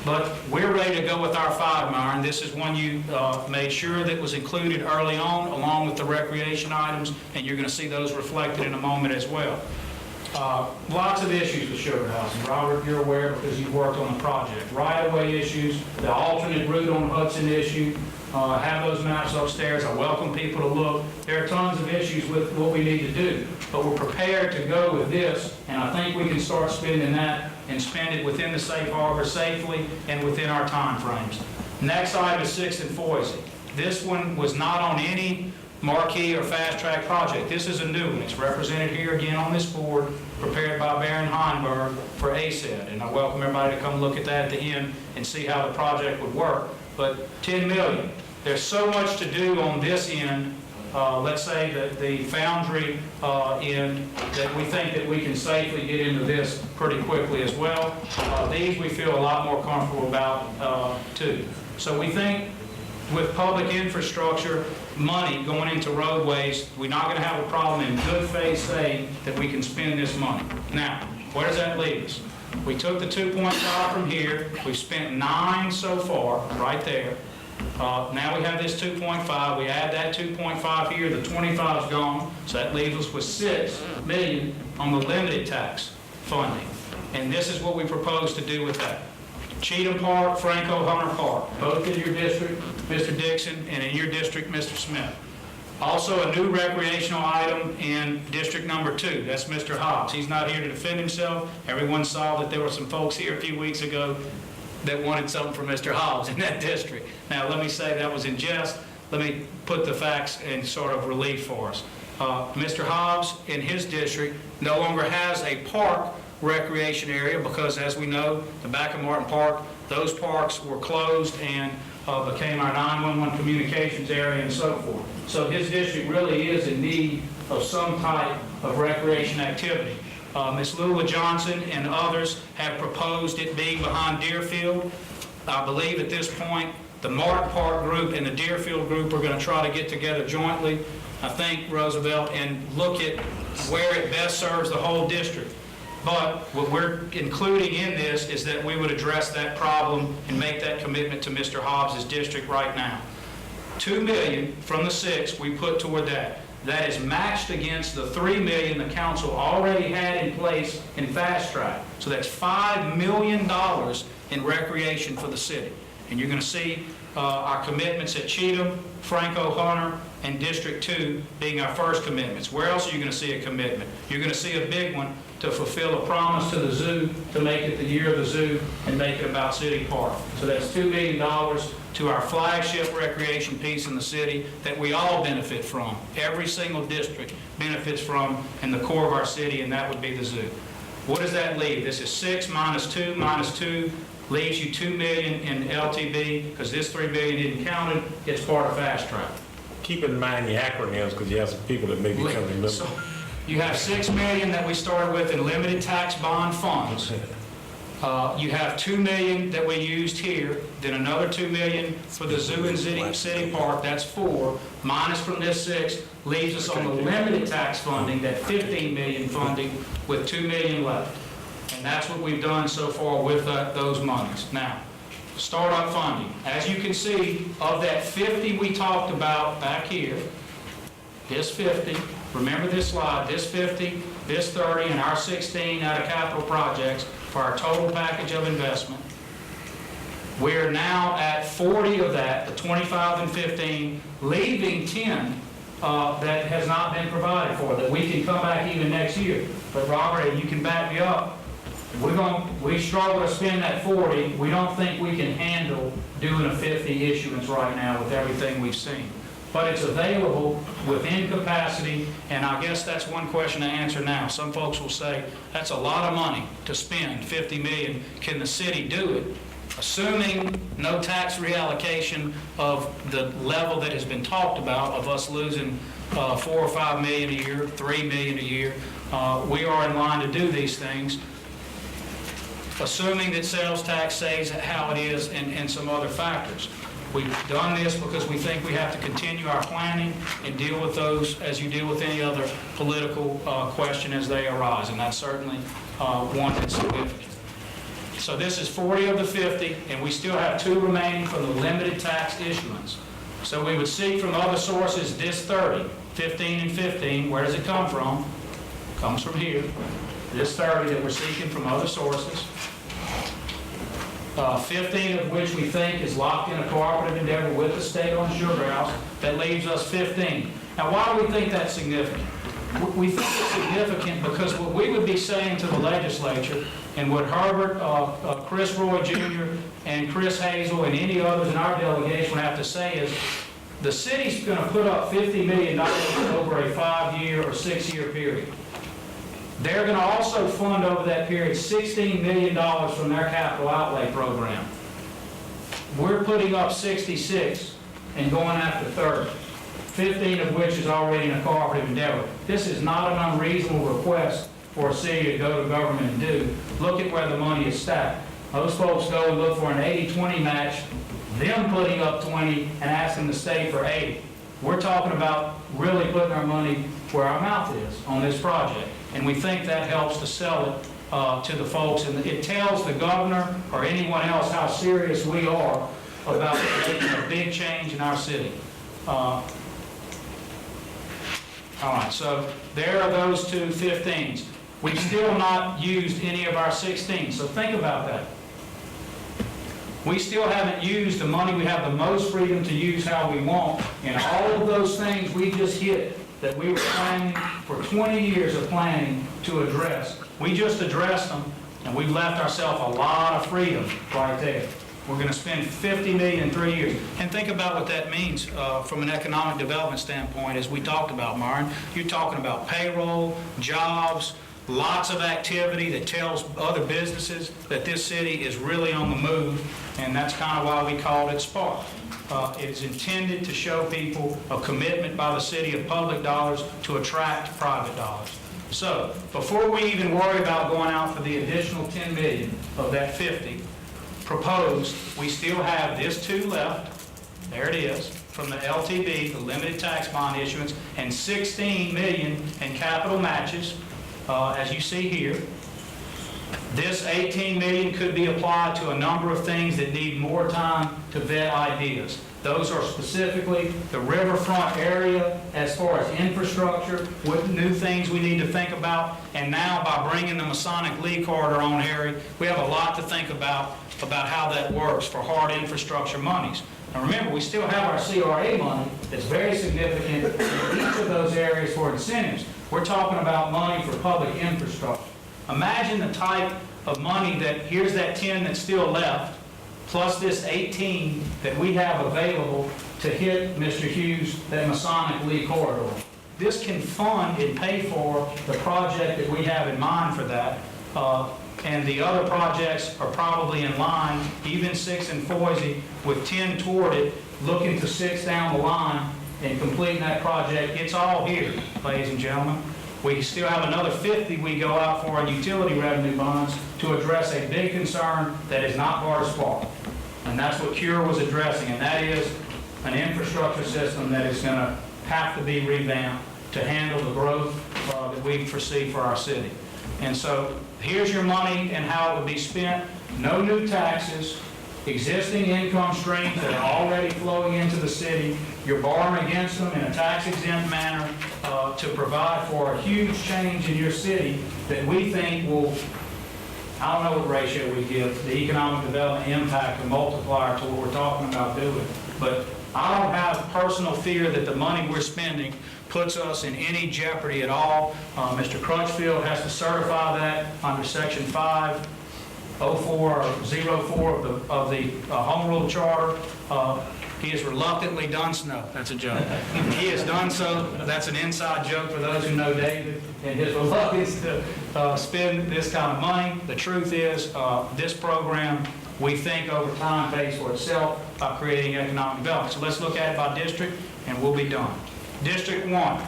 But we're ready to go with our 5 mile, and this is one you made sure that was included early on, along with the recreation items, and you're going to see those reflected in a moment as well. Lots of issues with Sugar House, and Robert, you're aware because you've worked on the project. Right-of-way issues, the alternate route on Hudson issue, have those maps upstairs. I welcome people to look. There are tons of issues with what we need to do, but we're prepared to go with this, and I think we can start spending that and spend it within the safe harbor safely and within our time frames. Next item is 6th and Foisey. This one was not on any marquee or fast-track project. This is a new one. It's represented here again on this board, prepared by Baron Heinberg for ASED. And I welcome everybody to come look at that at the end and see how the project would work. But $10 million. There's so much to do on this end, let's say that the foundry end, that we think that we can safely get into this pretty quickly as well. These we feel a lot more comfortable about too. So we think with public infrastructure money going into roadways, we're not going to have a problem in good faith saying that we can spend this money. Now, where does that leave us? We took the 2.5 from here. We've spent 9 so far, right there. Now we have this 2.5. We add that 2.5 here. The 25 is gone. So that leaves us with $6 million on the limited tax funding. And this is what we propose to do with that. Cheatham Park, Franco Hunter Park, both in your district, Mr. Dixon, and in your district, Mr. Smith. Also, a new recreational item in District Number 2. That's Mr. Hobbs. He's not here to defend himself. Everyone saw that there were some folks here a few weeks ago that wanted something for Mr. Hobbs in that district. Now, let me say that was in jest. Let me put the facts in sort of relief for us. Mr. Hobbs, in his district, no longer has a park recreation area because, as we know, the back of Martin Park, those parks were closed and became our 911 communications area and so forth. So his district really is in need of some type of recreation activity. Ms. Lula Johnson and others have proposed it being behind Deerfield. I believe at this point, the Martin Park group and the Deerfield group are going to try to get together jointly, I think, Roosevelt, and look at where it best serves the whole district. But what we're including in this is that we would address that problem and make that commitment to Mr. Hobbs' district right now. $2 million from the 6 we put toward that. That is matched against the $3 million the council already had in place in Fast Track. So that's $5 million in recreation for the city. And you're going to see our commitments at Cheatham, Franco Hunter, and District 2 being our first commitments. Where else are you going to see a commitment? You're going to see a big one to fulfill a promise to the zoo, to make it the year of the zoo and make it about City Park. So that's $2 million to our flagship recreation piece in the city that we all benefit from. Every single district benefits from in the core of our city, and that would be the zoo. What does that leave? This is 6 minus 2 minus 2 leaves you $2 million in LTB, because this $3 million didn't count it. It's part of Fast Track. Keep in mind your acronyms, because you have some people that may be coming to So you have $6 million that we started with in limited tax bond funds. You have $2 million that we used here, then another $2 million for the zoo and city park. That's 4 minus from this 6 leaves us on the limited tax funding, that $15 million funding, with $2 million left. And that's what we've done so far with those monies. Now, startup funding. As you can see, of that 50 we talked about back here, this 50, remember this slide, this 50, this 30, and our 16 out of capital projects for our total package of investment. We're now at 40 of that, the 25 and 15, leaving 10 that has not been provided for, that we can come back even next year. But Robert, you can back me up. We struggle to spend that 40. We don't think we can handle doing a 50 issuance right now with everything we've seen. But it's available within capacity, and I guess that's one question to answer now. Some folks will say, that's a lot of money to spend, $50 million. Can the city do it? Assuming no tax reallocation of the level that has been talked about, of us losing $4 or $5 million a year, $3 million a year, we are in line to do these things, assuming that sales tax stays how it is and some other factors. We've done this because we think we have to continue our planning and deal with those as you deal with any other political question as they arise, and that's certainly one that's significant. So this is 40 of the 50, and we still have 2 remaining from the limited tax issuance. So we would seek from other sources this 30, 15 and 15. Where does it come from? It comes from here. This 30 that we're seeking from other sources. 15 of which we think is locked in a cooperative endeavor with the state on Sugar House. That leaves us 15. Now, why do we think that's significant? We think it's significant because what we would be saying to the legislature, and what Herbert, Chris Roy Jr., and Chris Hazel, and any others in our delegation would have to say is, the city's going to put up $50 million over a 5-year or 6-year period. They're going to also fund over that period $16 million from their capital outlay program. We're putting up 66 and going after 30, 15 of which is already in a cooperative endeavor. This is not an unreasonable request for a city to go to government and do. Look at where the money is stacked. Most folks go and look for an 80-20 match, them putting up 20 and asking the state for 80. We're talking about really putting our money where our mouth is on this project. And we think that helps to sell it to the folks. And it tells the governor or anyone else how serious we are about making a big change in our city. All right, so there are those 2 15s. We've still not used any of our 16s, so think about that. We still haven't used the money. We have the most freedom to use how we want. And all of those things we just hit that we were planning for 20 years of planning to address, we just addressed them, and we've left ourselves a lot of freedom right there. We're going to spend $50 million in 3 years. And think about what that means from an economic development standpoint, as we talked about, Myron. You're talking about payroll, jobs, lots of activity that tells other businesses that this city is really on the move, and that's kind of why we called it s.p.a.r.c. It's intended to show people a commitment by the city of public dollars to attract private dollars. So, before we even worry about going out for the additional $10 million of that 50 proposed, we still have this 2 left. There it is, from the LTB, the limited tax bond issuance, and $16 million in capital matches, as you see here. This $18 million could be applied to a number of things that need more time to vet ideas. Those are specifically the riverfront area as far as infrastructure, what new things we need to think about, and now by bringing the Masonic Lee corridor on, Harry, we have a lot to think about how that works for hard infrastructure monies. Now remember, we still have our CRA money that's very significant in each of those areas for incentives. We're talking about money for public infrastructure. Imagine the type of money that, here's that 10 that's still left, plus this 18 that we have available to hit, Mr. Hughes, that Masonic Lee corridor. This can fund and pay for the project that we have in mind for that. And the other projects are probably in line, even 6 in Boise, with 10 toward it, looking to 6 down the line and completing that project. It's all here, ladies and gentlemen. We still have another 50 we go out for in utility revenue bonds to address a big concern that is not part of s.p.a.r.c. And that's what CURE was addressing, and that is an infrastructure system that is going to have to be revamped to handle the growth that we foresee for our city. And so here's your money and how it would be spent. No new taxes, existing income streams that are already flowing into the city. You're borrowing against them in a tax-exempt manner to provide for a huge change in your city that we think will, I don't know what ratio we give, the economic development impact, a multiplier to what we're talking about doing. But I don't have personal fear that the money we're spending puts us in any jeopardy at all. Mr. Crutchfield has to certify that under Section 504 of the Home Rule Charter. He has reluctantly done so. No, that's a joke. He has done so. That's an inside joke for those who know David and his reluctance to spend this kind of money. The truth is, this program, we think over time pays for itself by creating economic development. So let's look at it by district, and we'll be done. District 1,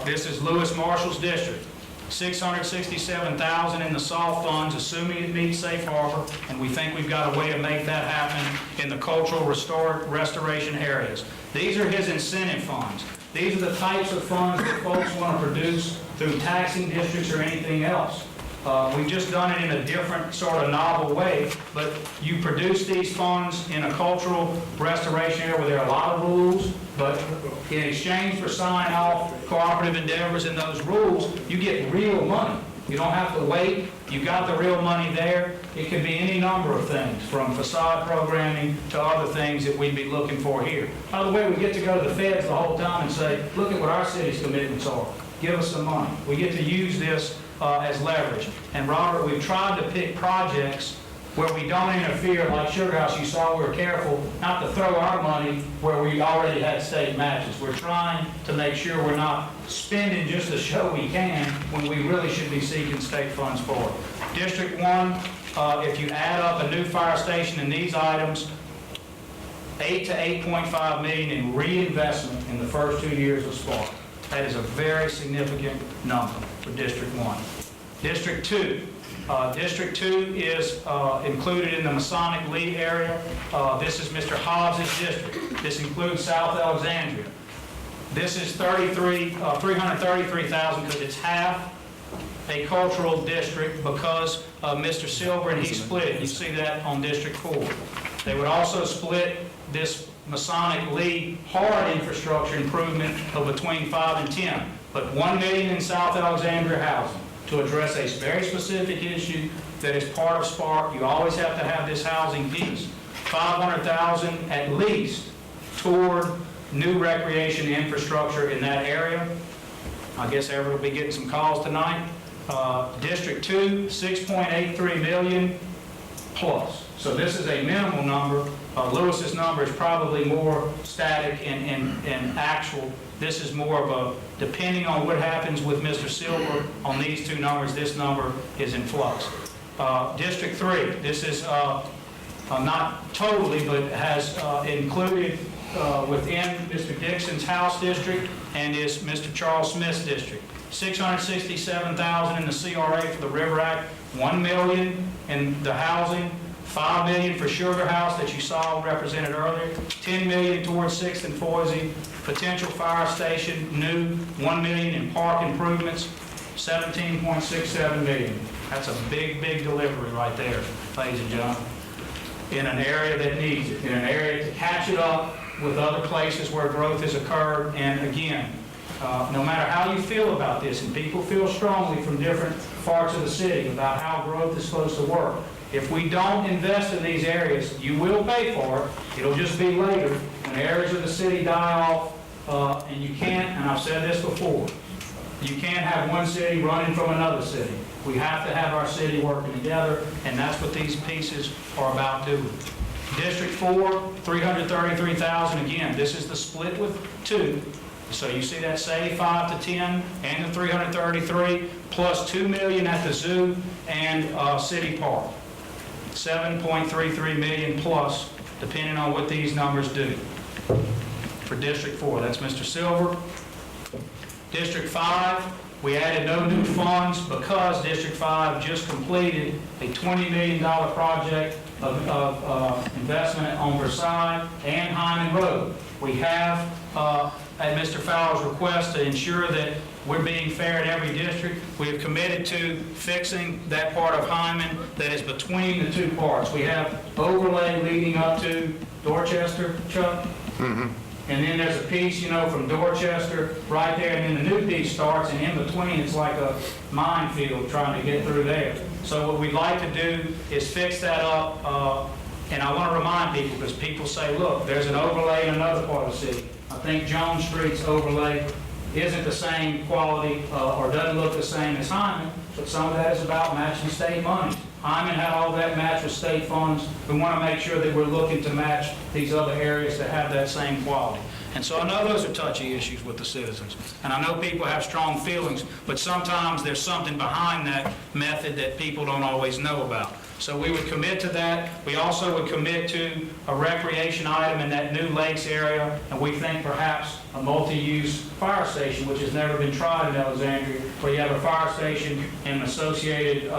this is Lewis Marshall's district. $667,000 in the soft funds, assuming it meets safe harbor, and we think we've got a way to make that happen in the cultural restoration areas. These are his incentive funds. These are the types of funds that folks want to produce through taxing districts or anything else. We've just done it in a different sort of novel way, but you produce these funds in a cultural restoration area where there are a lot of rules, but in exchange for signing off cooperative endeavors in those rules, you get real money. You don't have to wait. You got the real money there. It could be any number of things, from facade programming to other things that we'd be looking for here. By the way, we get to go to the feds the whole time and say, look at what our city's commitments are. Give us some money. We get to use this as leverage. And Robert, we've tried to pick projects where we don't interfere, like Sugar House, you saw we were careful not to throw our money where we already had state matches. We're trying to make sure we're not spending just to show we can when we really should be seeking state funds for it. District 1, if you add up a new fire station and these items, $8 to $8.5 million in reinvestment in the first 2 years of s.p.a.r.c. That is a very significant number for District 1. District 2. District 2 is included in the Masonic Lee area. This is Mr. Hobbs' district. This includes South Alexandria. This is $333,000 because it's half a cultural district because of Mr. Silver, and he split it. You see that on District 4. They would also split this Masonic Lee hard infrastructure improvement of between 5 and 10, but $1 million in South Alexandria housing to address a very specific issue that is part of s.p.a.r.c. You always have to have this housing piece. $500,000 at least toward new recreation infrastructure in that area. I guess Everett will be getting some calls tonight. District 2, $6.83 million plus. So this is a minimal number. Lewis's number is probably more static and actual. This is more of a, depending on what happens with Mr. Silver on these two numbers, this number is in flux. District 3, this is not totally, but has included within Mr. Dixon's House District and is Mr. Charles Smith's district. $667,000 in the CRA for the River Act, $1 million in the housing, $5 million for Sugar House that you saw represented earlier, $10 million towards 6th and Foisey, potential fire station, new, $1 million in park improvements, $17.67 million. That's a big, big delivery right there, ladies and gentlemen, in an area that needs it, in an area to catch it up with other places where growth has occurred. And again, no matter how you feel about this, and people feel strongly from different parts of the city about how growth is supposed to work, if we don't invest in these areas, you will pay for it. It'll just be later when areas of the city die off, and you can't, and I've said this before, you can't have one city running from another city. We have to have our city working together, and that's what these pieces are about doing. District 4, $333,000. Again, this is the split with 2. So you see that say 5 to 10 and the 333 plus $2 million at the zoo and City Park. $7.33 million plus, depending on what these numbers do. For District 4, that's Mr. Silver. District 5, we added no new funds because District 5 just completed a $20 million project of investment on Versailles and Hyman Road. We have, at Mr. Fowler's request, to ensure that we're being fair in every district, we have committed to fixing that part of Hyman that is between the two parts. We have overlay leading up to Dorchester, Chuck? And then there's a piece, from Dorchester right there, and then the new piece starts, and in between it's like a minefield trying to get through there. So what we'd like to do is fix that up, and I want to remind people, because people say, look, there's an overlay in another part of the city. I think Jones Street's overlay isn't the same quality or doesn't look the same as Hyman, but some of that is about matching state money. Hyman had all that match with state funds. We want to make sure that we're looking to match these other areas that have that same quality. And so I know those are touchy issues with the citizens. And I know people have strong feelings, but sometimes there's something behind that method that people don't always know about. So we would commit to that. We also would commit to a recreation item in that new lakes area, and we think perhaps a multi-use fire station, which has never been tried in Alexandria, where you have a fire station and an associated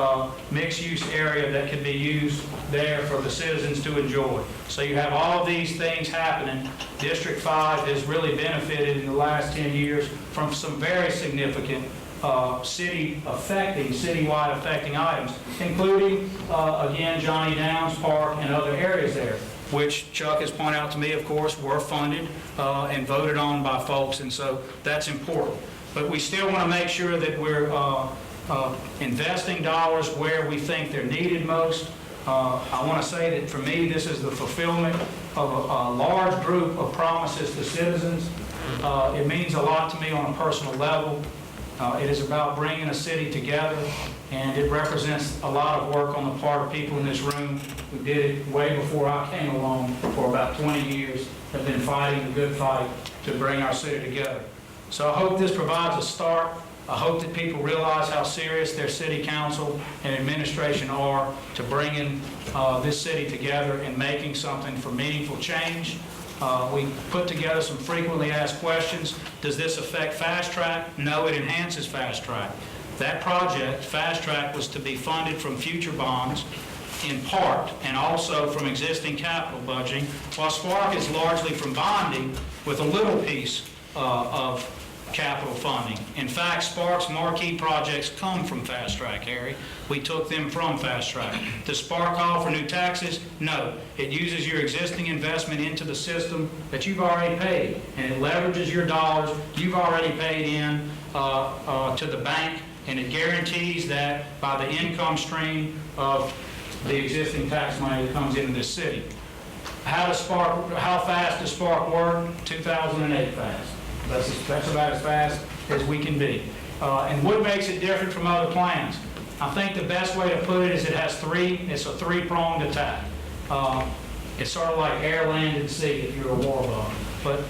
mixed-use area that can be used there for the citizens to enjoy. So you have all of these things happening. District 5 has really benefited in the last 10 years from some very significant citywide affecting items, including, again, Johnny Downs Park and other areas there, which Chuck has pointed out to me, of course, were funded and voted on by folks, and so that's important. But we still want to make sure that we're investing dollars where we think they're needed most. I want to say that for me, this is the fulfillment of a large group of promises to citizens. It means a lot to me on a personal level. It is about bringing a city together, and it represents a lot of work on the part of people in this room who did it way before I came along for about 20 years, have been fighting the good fight to bring our city together. So I hope this provides a start. I hope that people realize how serious their city council and administration are to bringing this city together and making something for meaningful change. We put together some frequently asked questions. Does this affect Fast Track? No, it enhances Fast Track. That project, Fast Track, was to be funded from future bonds in part, and also from existing capital budgeting, while s.p.a.r.c is largely from bonding with a little piece of capital funding. In fact, s.p.a.r.c's marquee projects come from Fast Track, Harry. We took them from Fast Track. Does s.p.a.r.c call for new taxes? No. It uses your existing investment into the system that you've already paid, and it leverages your dollars you've already paid in to the bank, and it guarantees that by the income stream of the existing tax money that comes into this city. how fast does s.p.a.r.c work? 2008 fast. That's about as fast as we can be. And what makes it different from other plans? I think the best way to put it is it's a three-pronged attack. It's sort of like air, land, and sea if you're a war bug. But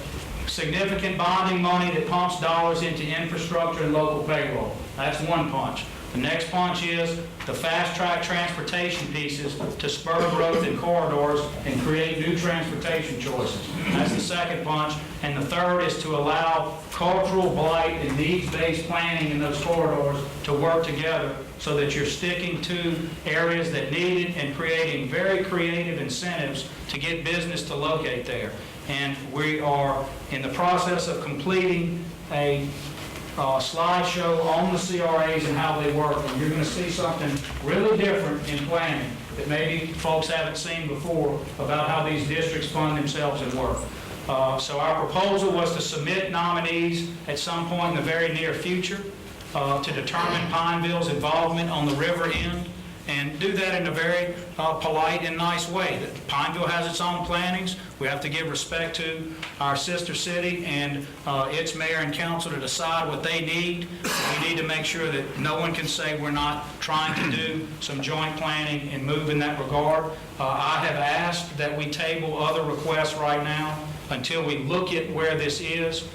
significant bonding money that pumps dollars into infrastructure and local payroll. That's one punch. The next punch is the fast-track transportation pieces to spur growth in corridors and create new transportation choices. That's the second punch. And the third is to allow cultural blight and needs-based planning in those corridors to work together so that you're sticking to areas that need it and creating very creative incentives to get business to locate there. And we are in the process of completing a slideshow on the CRAs and how they work. And you're going to see something really different in planning that maybe folks haven't seen before about how these districts fund themselves and work. So our proposal was to submit nominees at some point in the very near future to determine Pineville's involvement on the river end, and do that in a very polite and nice way. That Pineville has its own plannings. We have to give respect to our sister city and its mayor and council to decide what they need. We need to make sure that no one can say we're not trying to do some joint planning and move in that regard. I have asked that we table other requests right now until we look at where this is.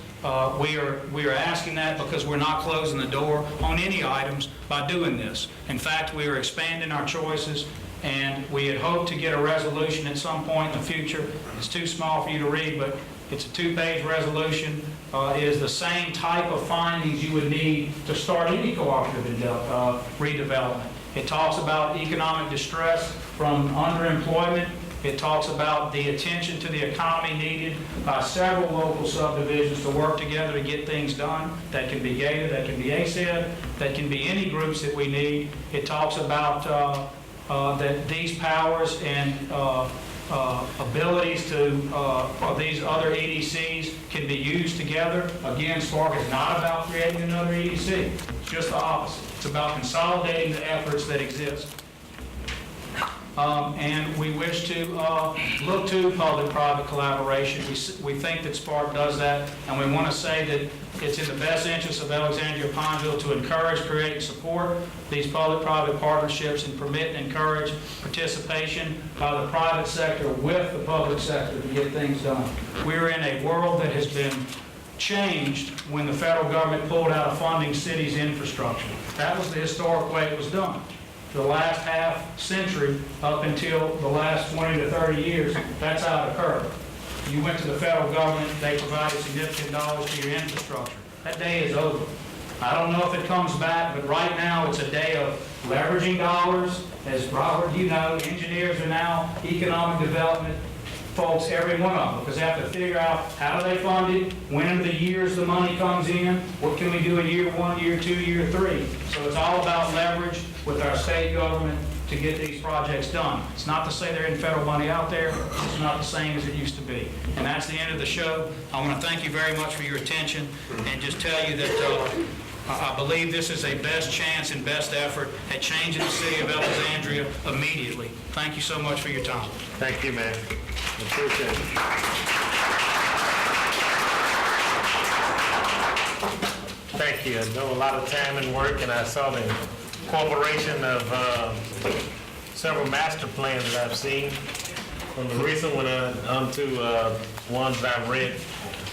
We are asking that because we're not closing the door on any items by doing this. In fact, we are expanding our choices, and we had hoped to get a resolution at some point in the future. It's too small for you to read, but it's a 2-page resolution. It is the same type of findings you would need to start any cooperative redevelopment. It talks about economic distress from underemployment. It talks about the attention to the economy needed by several local subdivisions to work together to get things done. That can be GATA, that can be ACED, that can be any groups that we need. It talks about that these powers and abilities to these other EDCs can be used together. Again, s.p.a.r.c is not about creating another EDC. It's just the opposite. It's about consolidating the efforts that exist. And we wish to look to public-private collaboration. We think that s.p.a.r.c does that, and we want to say that it's in the best interest of Alexandria Pineville to encourage, create, and support these public-private partnerships and permit and encourage participation by the private sector with the public sector to get things done. We're in a world that has been changed when the federal government pulled out of funding cities' infrastructure. That was the historic way it was done. The last half century up until the last 20 to 30 years, that's how it occurred. You went to the federal government, they provided significant dollars to your infrastructure. That day is over. I don't know if it comes back, but right now it's a day of leveraging dollars. As Robert, you know, engineers are now economic development folks, every one of them, because they have to figure out how do they fund it, when are the years the money comes in, what can we do in year 1, year 2, year 3. So it's all about leverage with our state government to get these projects done. It's not to say there isn't federal money out there. It's not the same as it used to be. And that's the end of the show. I want to thank you very much for your attention and just tell you that I believe this is a best chance and best effort at changing the city of Alexandria immediately. Thank you so much for your time. Thank you, man. Appreciate it. Thank you. I know a lot of time and work, and I saw the incorporation of several master plans that I've seen, from the recent one onto ones that I've read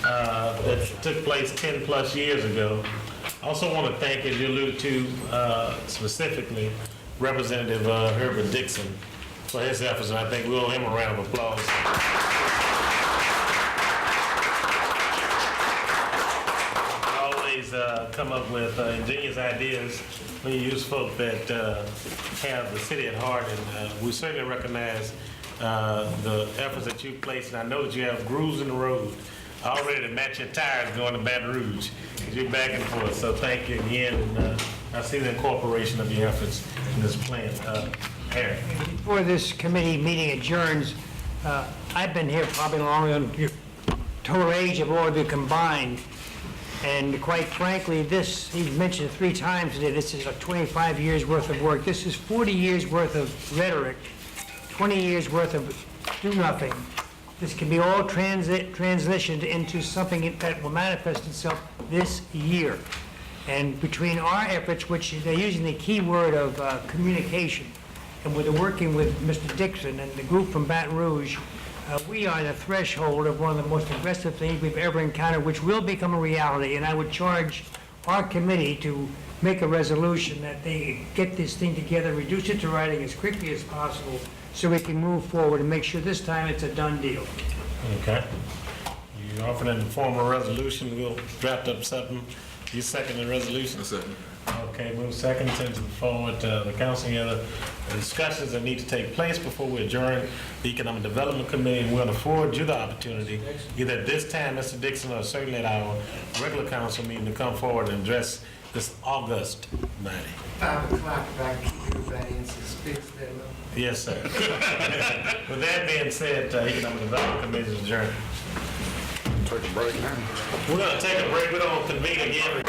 that took place 10 plus years ago. I also want to thank, as you alluded to specifically, Representative Herbert Dixon for his efforts, and I think we owe him a round of applause. Always come up with ingenious ideas when you use folk that have the city at heart, and we certainly recognize the efforts that you've placed, and I know that you have grooves in the road already to match your tires going to Baton Rouge, because you're back and forth. So thank you again, and I see the incorporation of your efforts in this plan. Aaron. Before this committee meeting adjourns, I've been here probably longer than your total age of all of you combined. And quite frankly, this, he's mentioned 3 times today, this is a 25 years worth of work. This is 40 years worth of rhetoric, 20 years worth of do nothing. this can be all transitioned into something that will manifest itself this year. And between our efforts, which they're using the key word of communication, and with the working with Mr. Dixon and the group from Baton Rouge, we are on the threshold of one of the most aggressive things we've ever encountered, which will become a reality. And I would charge our committee to make a resolution that they get this thing together, reduce it to writing as quickly as possible, so we can move forward and make sure this time it's a done deal. Okay. You offered in the form of a resolution, we'll draft up something. You second the resolution? Second. Okay, move second, send to the forward to the council. Any other discussions that need to take place before we adjourn the Economic Development Committee? And we'll afford you the opportunity, either at this time, Mr. Dixon, or certainly at our regular council meeting, to come forward and address this August matter. 5 o'clock, if I keep everybody in suspense that long. Yes, sir. With that being said, Economic Development Committee is adjourned. Take a break now. We're gonna take a break. We don't convene again.